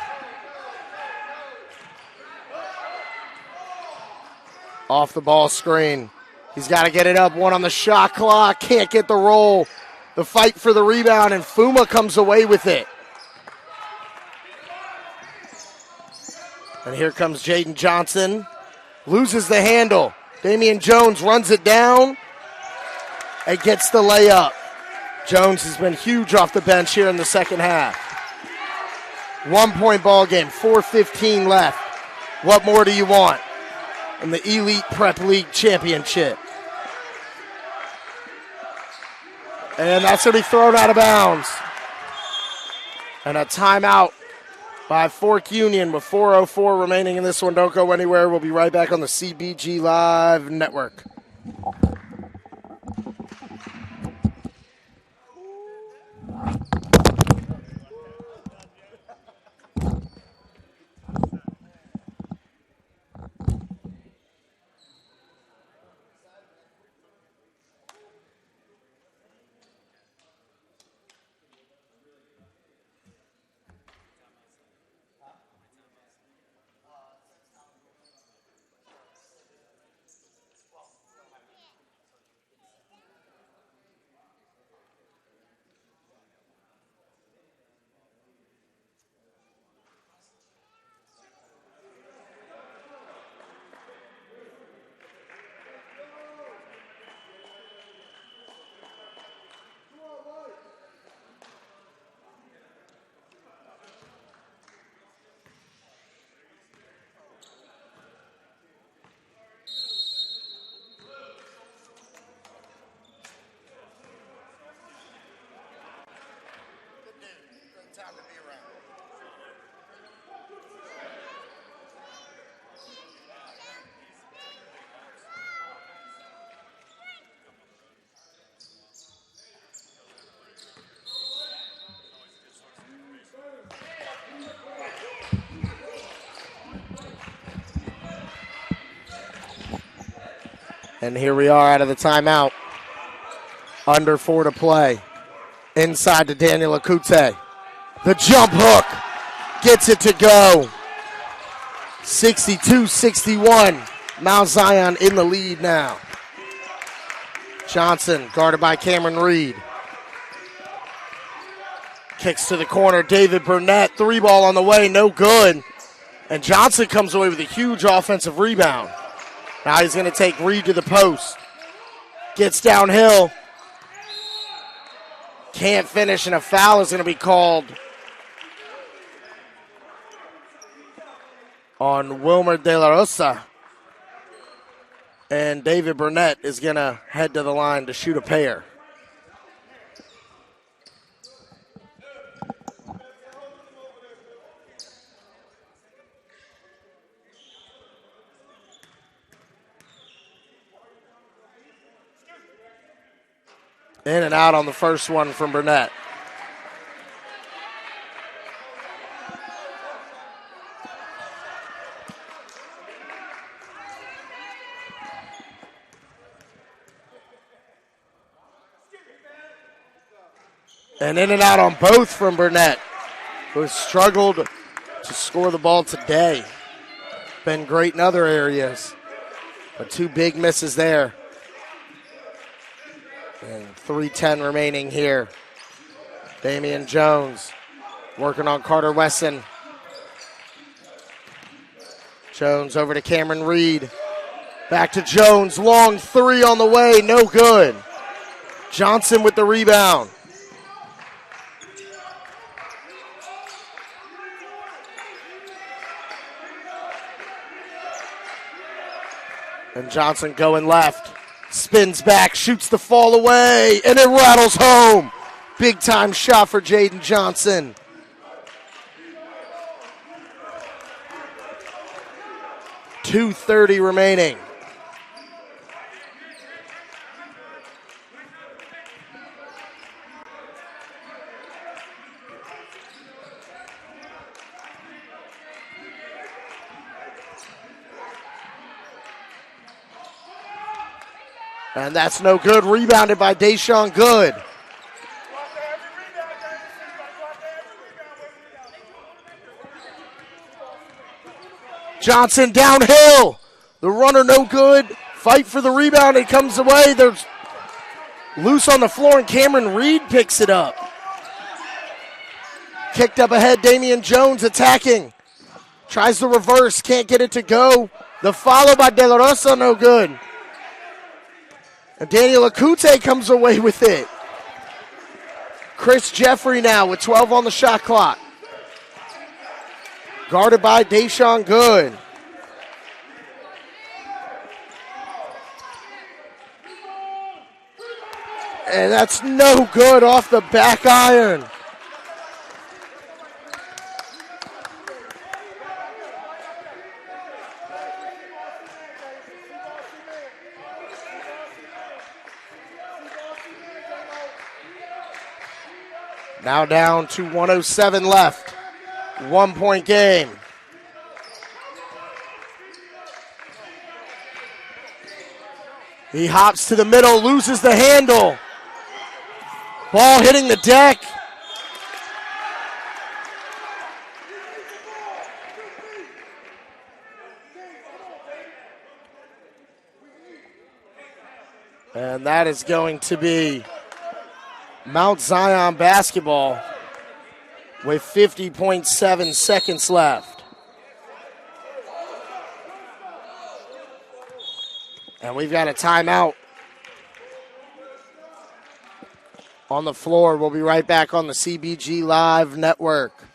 off the ball screen. He's got to get it up. 1 on the shot clock. Can't get the roll. The fight for the rebound, and Fuma comes away with it. And here comes Jaden Johnson. Loses the handle. Damian Jones runs it down and gets the layup. Jones has been huge off the bench here in the second half. 1-point ball game, 4:15 left. What more do you want in the Elite Prep League Championship? And that's going to be thrown out of bounds. And a timeout by Fork Union with 4:04 remaining in this one. Don't go anywhere. We'll be right back on the CBG Live Network. And here we are out of the timeout. Under 4 to play. Inside to Daniel Akute. The jump hook. Gets it to go. 62-61. Mount Zion in the lead now. Johnson guarded by Cameron Reed. Kicks to the corner. David Burnett. 3-ball on the way. No good. And Johnson comes away with a huge offensive rebound. Now he's going to take Reed to the post. Gets downhill. Can't finish, and a foul is going to be called on Wilmer De La Rosa. And David Burnett is going to head to the line to shoot a pair. In and out on the first one from Burnett. And in and out on both from Burnett, who has struggled to score the ball today. Been great in other areas, but two big misses there. And 3:10 remaining here. Damian Jones working on Carter Wesson. Jones over to Cameron Reed. Back to Jones. Long three on the way. No good. Johnson with the rebound. And Johnson going left. Spins back, shoots the fall away, and it rattles home. Big time shot for Jaden Johnson. .230 remaining. And that's no good. Rebounded by Deshaun Good. Johnson downhill. The runner no good. Fight for the rebound. It comes away. There's loose on the floor, and Cameron Reed picks it up. Kicked up ahead. Damian Jones attacking. Tries the reverse. Can't get it to go. The follow by De La Rosa no good. And Daniel Akute comes away with it. Chris Jeffrey now with 12 on the shot clock. Guarded by Deshaun Good. And that's no good off the back iron. Now down to 107 left. 1 point game. He hops to the middle, loses the handle. Ball hitting the deck. And that is going to be Mount Zion basketball with 50.7 seconds left. And we've got a timeout on the floor. We'll be right back on the CBG Live Network.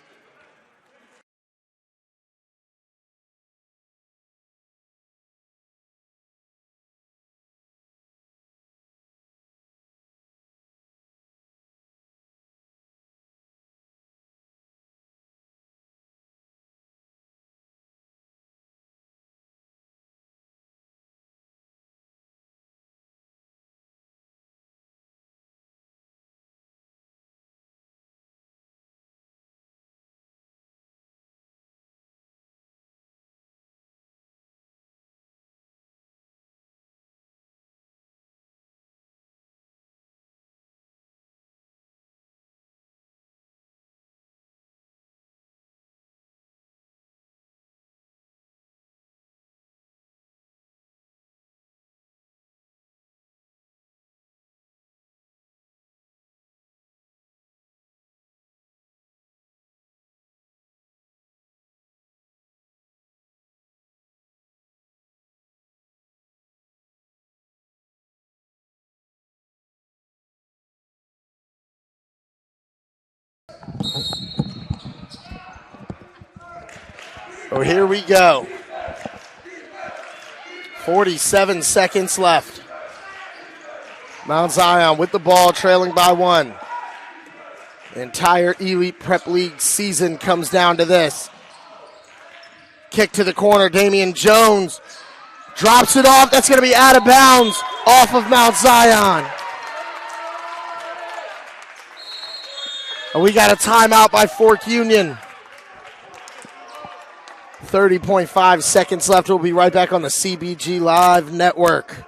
Oh, here we go. 47 seconds left. Mount Zion with the ball, trailing by 1. The entire Elite Prep League season comes down to this. Kick to the corner, Damian Jones drops it off. That's going to be out of bounds off of Mount Zion. And we got a timeout by Fork Union. 30.5 seconds left. We'll be right back on the CBG Live Network.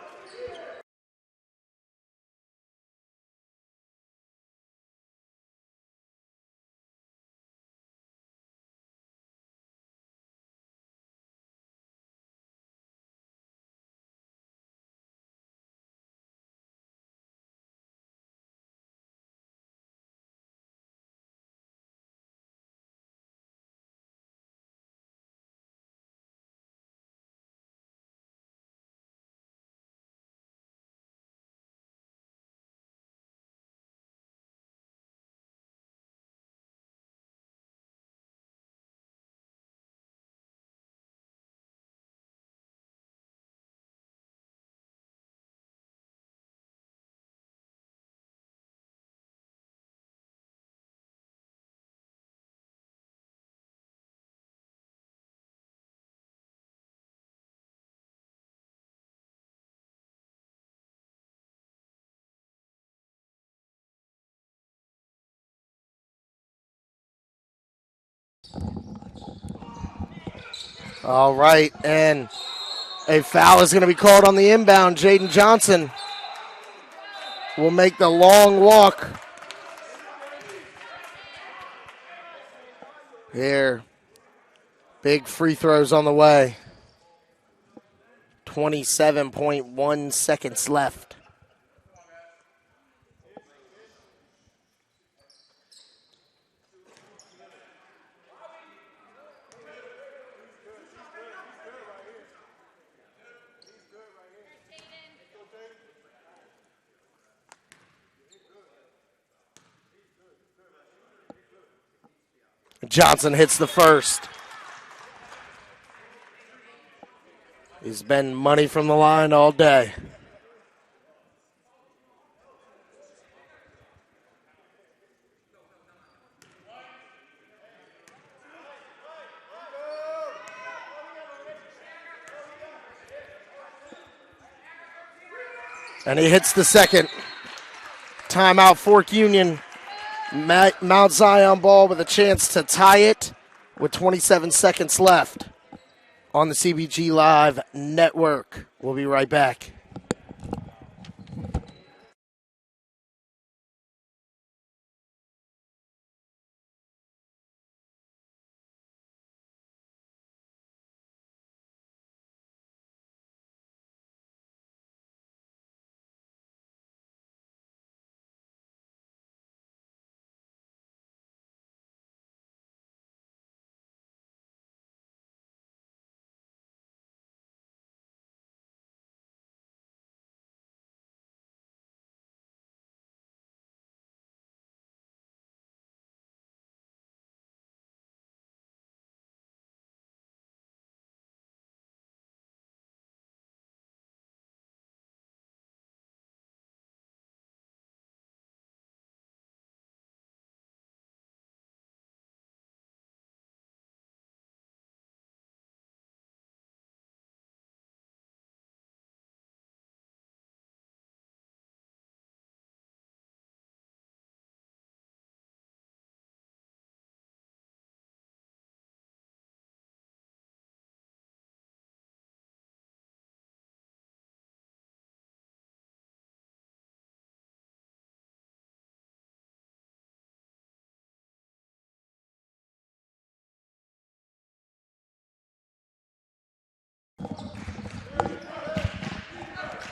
All right, and a foul is going to be called on the inbound. Jaden Johnson will make the long walk here. Big free throws on the way. 27.1 seconds left. Johnson hits the first. He's been money from the line all day. And he hits the second. Timeout, Fork Union. Mount Zion ball with a chance to tie it with 27 seconds left on the CBG Live Network. We'll be right back.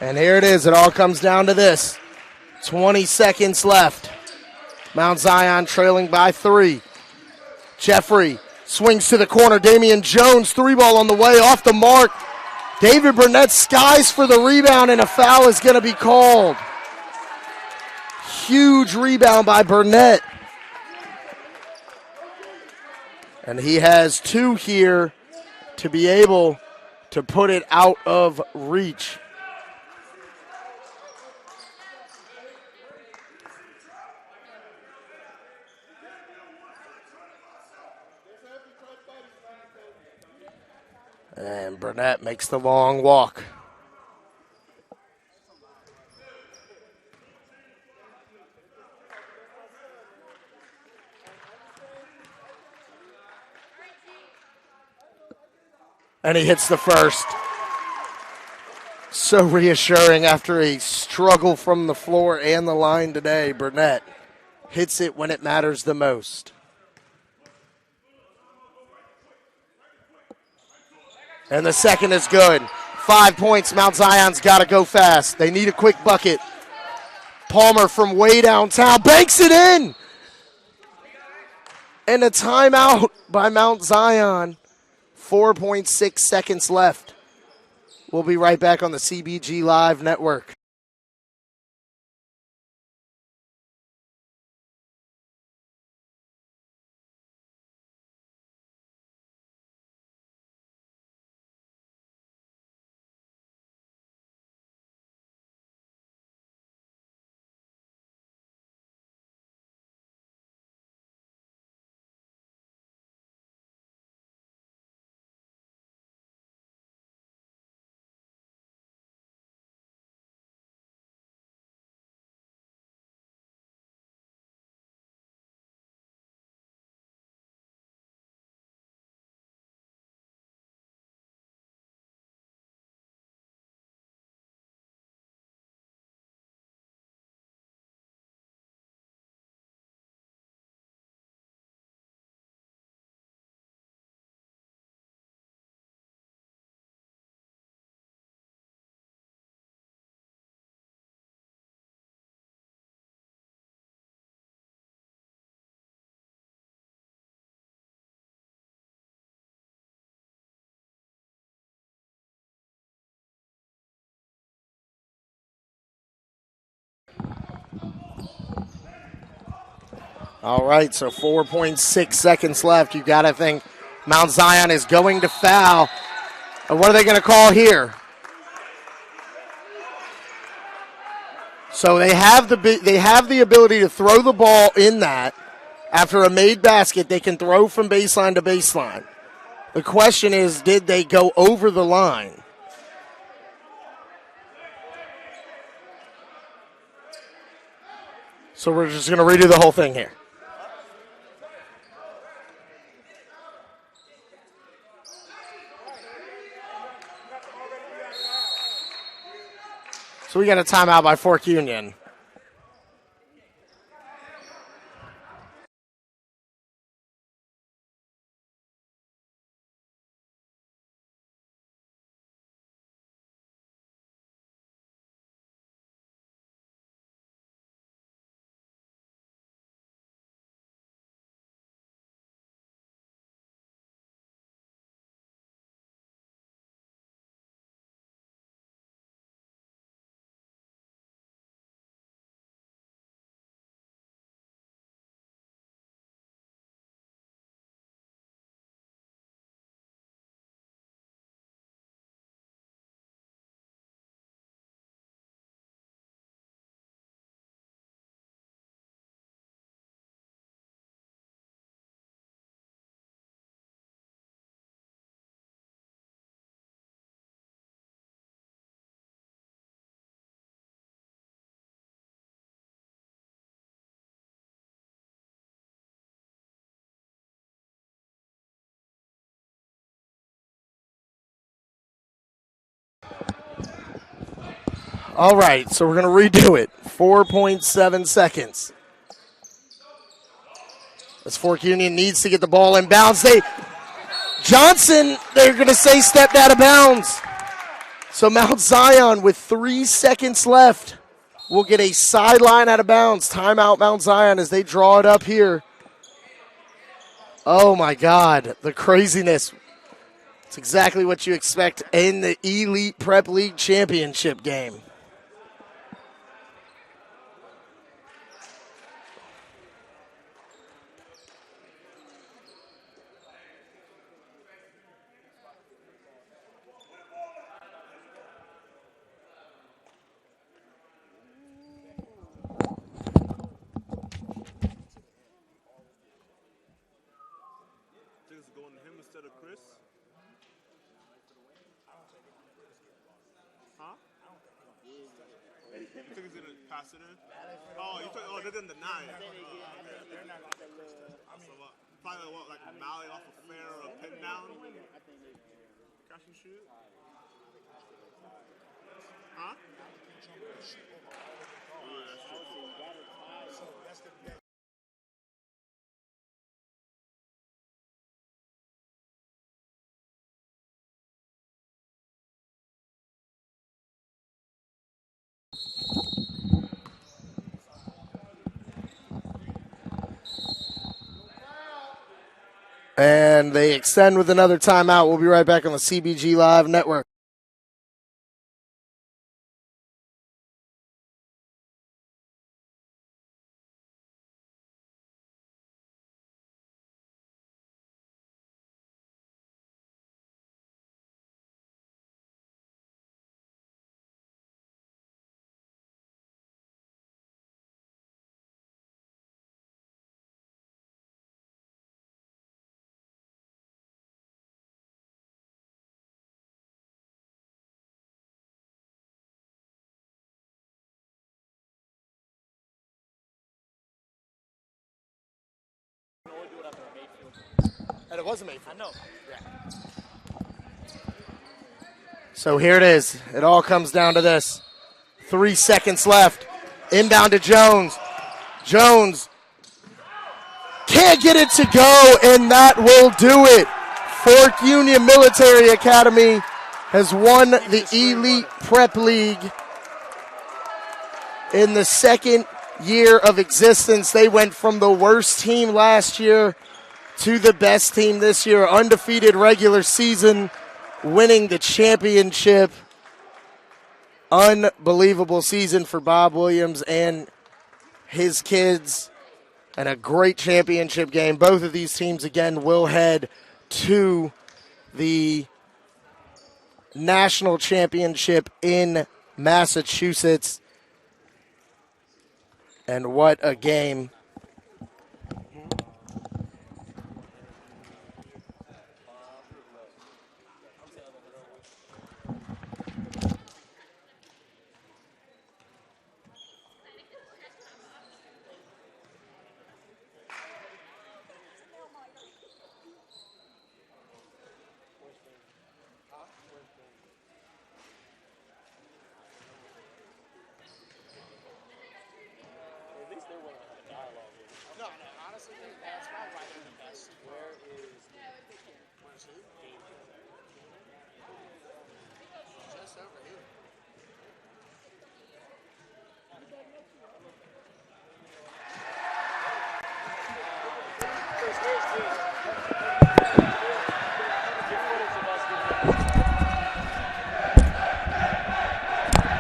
And here it is. It all comes down to this. 20 seconds left. Mount Zion trailing by 3. Jeffrey swings to the corner. Damian Jones, 3-ball on the way, off the mark. David Burnett skies for the rebound, and a foul is going to be called. Huge rebound by Burnett. And he has 2 here to be able to put it out of reach. And Burnett makes the long walk. And he hits the first. So reassuring after a struggle from the floor and the line today. Burnett hits it when it matters the most. And the second is good. 5 points. Mount Zion's got to go fast. They need a quick bucket. Palmer from way downtown banks it in. And a timeout by Mount Zion. 4.6 seconds left. We'll be right back on the CBG Live Network. All right, so 4.6 seconds left. You got to think Mount Zion is going to foul. And what are they going to call here? So they have the ability to throw the ball in that. After a made basket, they can throw from baseline to baseline. The question is, did they go over the line? So we're just going to redo the whole thing here. So we got a timeout by Fork Union. All right, so we're going to redo it. 4.7 seconds. As Fork Union needs to get the ball in bounds. Johnson, they're going to say stepped out of bounds. So Mount Zion with 3 seconds left will get a sideline out of bounds. Timeout Mount Zion as they draw it up here. Oh my God, the craziness. It's exactly what you expect in the Elite Prep League Championship game. You took it to the pass it in? Oh, you took. Oh, they didn't deny it. They're not gonna So what? Probably what, like Mally off a fair or a pin down? Catch and shoot? Huh? Oh, that's true. So that's the best. And they extend with another timeout. We'll be right back on the CBG Live Network. And it wasn't Mayfield. I know. Yeah. So here it is. It all comes down to this. 3 seconds left. Inbound to Jones. Jones can't get it to go, and that will do it. Fork Union Military Academy has won the Elite Prep League in the second year of existence. They went from the worst team last year to the best team this year. Undefeated regular season, winning the championship. Unbelievable season for Bob Williams and his kids, and a great championship game. Both of these teams, again, will head to the national championship in Massachusetts. And what a game.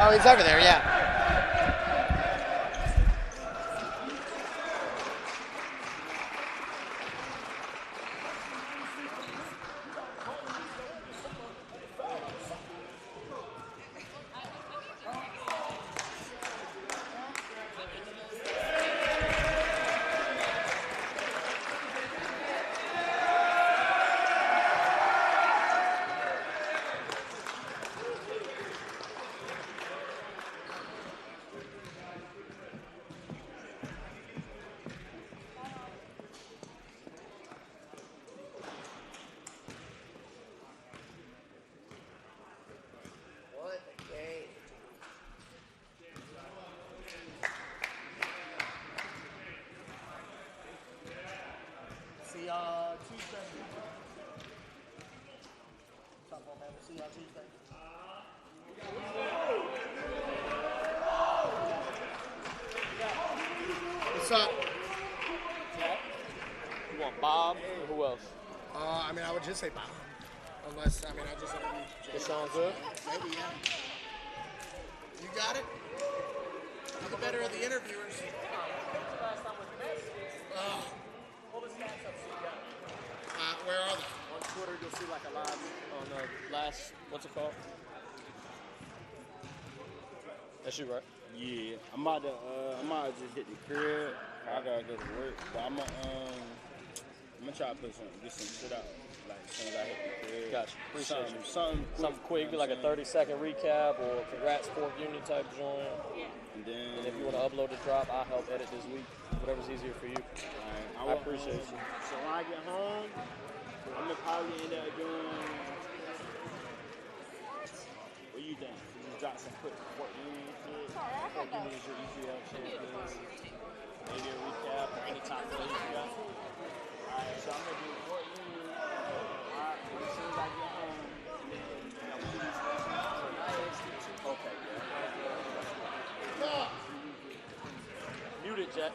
Oh, he's over there, yeah. See y'all Tuesday. What's up, man? We'll see y'all Tuesday. What's up? You want Bob or who else? I mean, I would just say Bob. Unless, I mean, I just interviewed Jaden. That sounds good. Maybe, yeah. You got it? I'm the better of the interviewers. Where are they? On Twitter, you'll see like a live on the last, what's it called? That's you, right? Yeah, I'm about to just hit the crib. I gotta go to work, but I'm gonna I'm gonna try to get some shit out. Like as soon as I hit the crib. Gotcha. Appreciate you. Something Quick, you know like a what I'm 30-second recap or congrats Fork Union type joint. saying? And if you want to upload the drop, I'll help edit this week. Whatever's easier for you. I appreciate you. So when I get home, I'm gonna probably end up doing. What do you think? You drop some quick Fort Union shit. Fork Union is your EPL Championship. Maybe a recap or any top plays you got. Alright, so I'm gonna do Fort Union. Alright, as soon as I get home, and then okay, yeah. Mute it, Jet.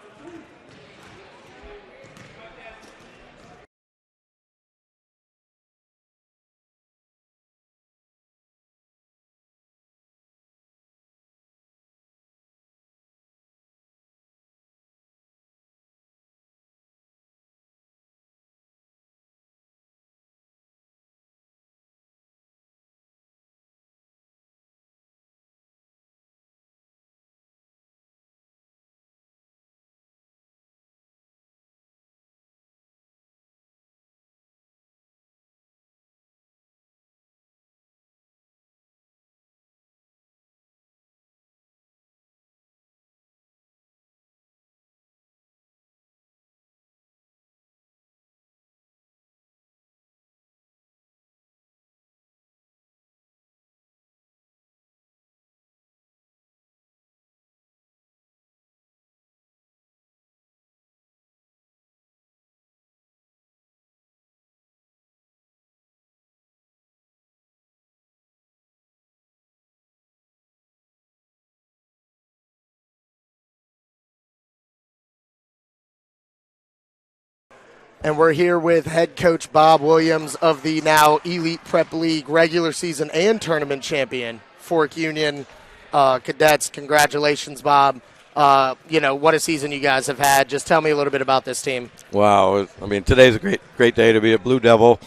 And we're here with head coach Bob Williams of the now Elite Prep League regular season and tournament champion, Fork Union Cadets. Congratulations, Bob. What a season you guys have had. Just tell me a little bit about this team. Wow. I mean, today's a great day to be a Blue Devil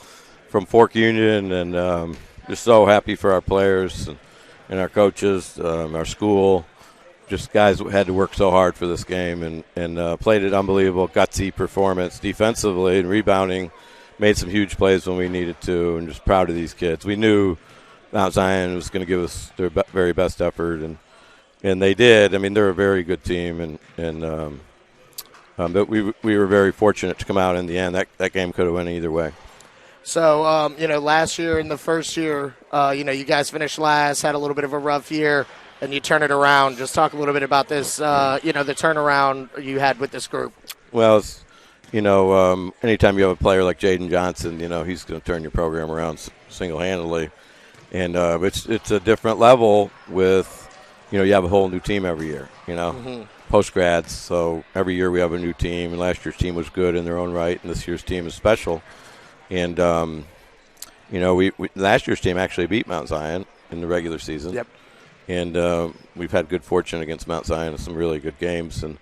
from Fork Union, and just so happy for our players and our coaches, our school. Just guys who had to work so hard for this game and played an unbelievable, gutsy performance defensively and rebounding. Made some huge plays when we needed to, and just proud of these kids. We knew Mount Zion was going to give us their very best effort, and they did. I mean, they're a very good team, but we were very fortunate to come out in the end. That game could have went either way. So, last year and the first year, you guys finished last, had a little bit of a rough year, and you turn it around. Just talk a little bit about this, the turnaround you had with this group. Well, anytime you have a player like Jaden Johnson, he's going to turn your program around single-handedly. And it's a different level with, you have a whole new team every year, post-grads. So every year we have a new team, and last year's team was good in their own right, and this year's team is special. And, we last year's team actually beat Mount Zion in the regular season. Yep. And we've had good fortune against Mount Zion in some really good games, and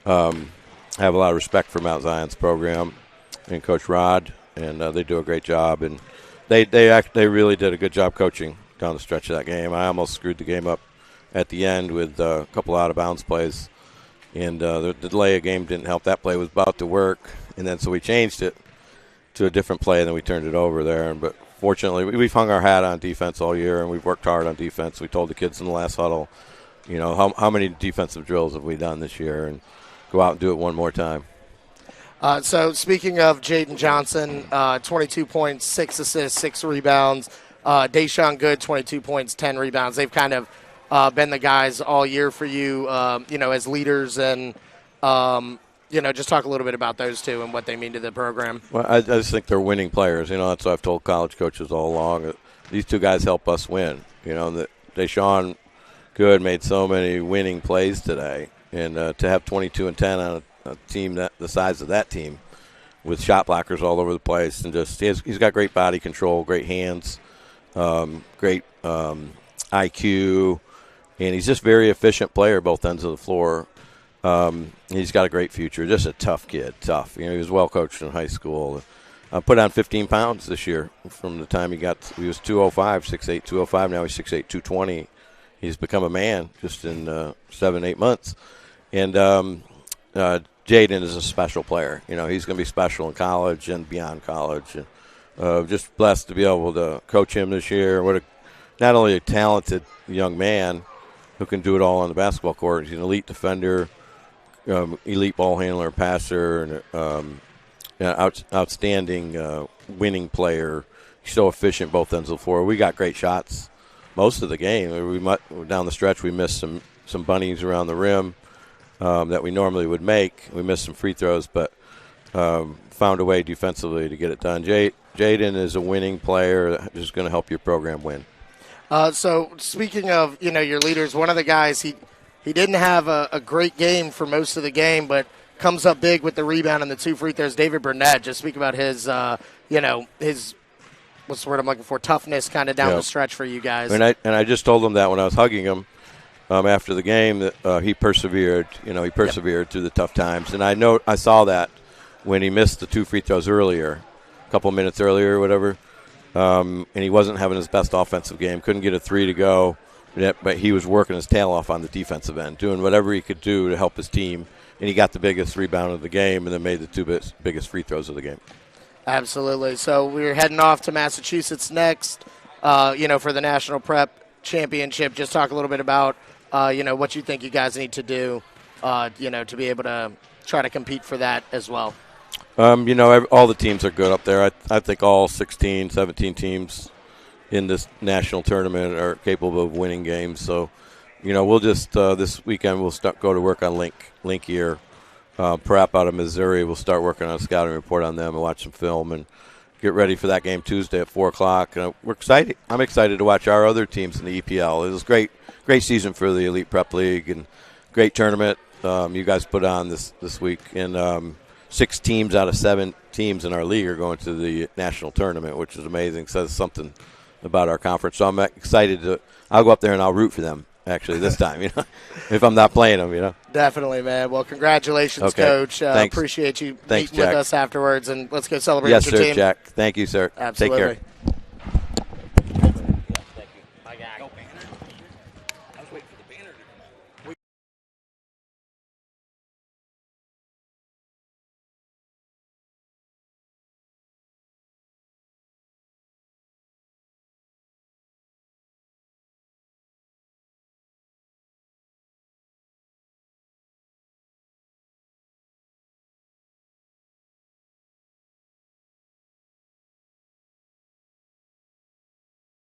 have a lot of respect for Mount Zion's program and Coach Rod, and they do a great job. And they really did a good job coaching down the stretch of that game. I almost screwed the game up at the end with a couple out-of-bounds plays, and the delay of game didn't help. That play was about to work, and then so we changed it to a different play, and then we turned it over there. But fortunately, we've hung our hat on defense all year, and we've worked hard on defense. We told the kids in the last huddle, how many defensive drills have we done this year, and go out and do it one more time. So speaking of Jaden Johnson, 22 points, 6 assists, 6 rebounds. Deshaun Good, 22 points, 10 rebounds. They've kind of been the guys all year for you, as leaders. And, just talk a little bit about those two and what they mean to the program. Well, I just think they're winning players. That's what I've told college coaches all along. These two guys help us win. That Deshaun Good made so many winning plays today. And to have 22 and 10 on a team the size of that team with shot blockers all over the place, and just he's got great body control, great hands, great IQ, and he's just a very efficient player both ends of the floor. He's got a great future. Just a tough kid, tough. He was well coached in high school. Put on 15 pounds this year from the time he was 205, 6'8", 205. Now he's 6'8", 220. He's become a man just in 7-8 months. And Jaden Jaden is a special player. You know, he's going to be special in college and beyond college. And just blessed to be able to coach him this year. Not only a talented young man who can do it all on the basketball court. He's an elite defender, elite ball handler, passer, and outstanding winning player. He's so efficient both ends of the floor. We got great shots most of the game. Down the stretch, we missed some bunnies around the rim that we normally would make. We missed some free throws, but found a way defensively to get it done. Jaden is a winning player that is going to help your program win. So speaking of, your leaders, one of the guys, he didn't have a great game for most of the game, but comes up big with the rebound and the 2 free throws. David Burnett, just speak about his, his, what's the word I'm looking for, toughness kind of down the stretch for you guys. And I just told him that when I was hugging him after the game that he persevered. He persevered through the tough times. And I saw that when he missed the 2 free throws earlier, a couple minutes earlier or whatever. And he wasn't having his best offensive game. Couldn't get a 3 to go, but he was working his tail off on the defensive end, doing whatever he could do to help his team. And he got the biggest rebound of the game and then made the 2 biggest free throws of the game. Absolutely. So we're heading off to Massachusetts next, for the National Prep Championship. Just talk a little bit about, what you think you guys need to do, to be able to try to compete for that as well. All the teams are good up there. I think all 16, 17 teams in this national tournament are capable of winning games. So, we'll just this weekend we'll go to work on Link here. Prep out of Missouri. We'll start working on a scouting report on them and watch some film and get ready for that game Tuesday at 4 o'clock. We're excited. I'm excited to watch our other teams in the EPL. It was great season for the Elite Prep League and great tournament you guys put on this week. And 6 teams out of 7 teams in our league are going to the national tournament, which is amazing. Says something about our conference. So I'm excited I'll go up there and I'll root for them. Actually, this time, if I'm not playing them, Definitely, man. Well, congratulations, Coach. Appreciate you meeting with us afterwards, and let's go celebrate. Yes, with your sir, team. Jack. Thank you, sir. Absolutely. Take care.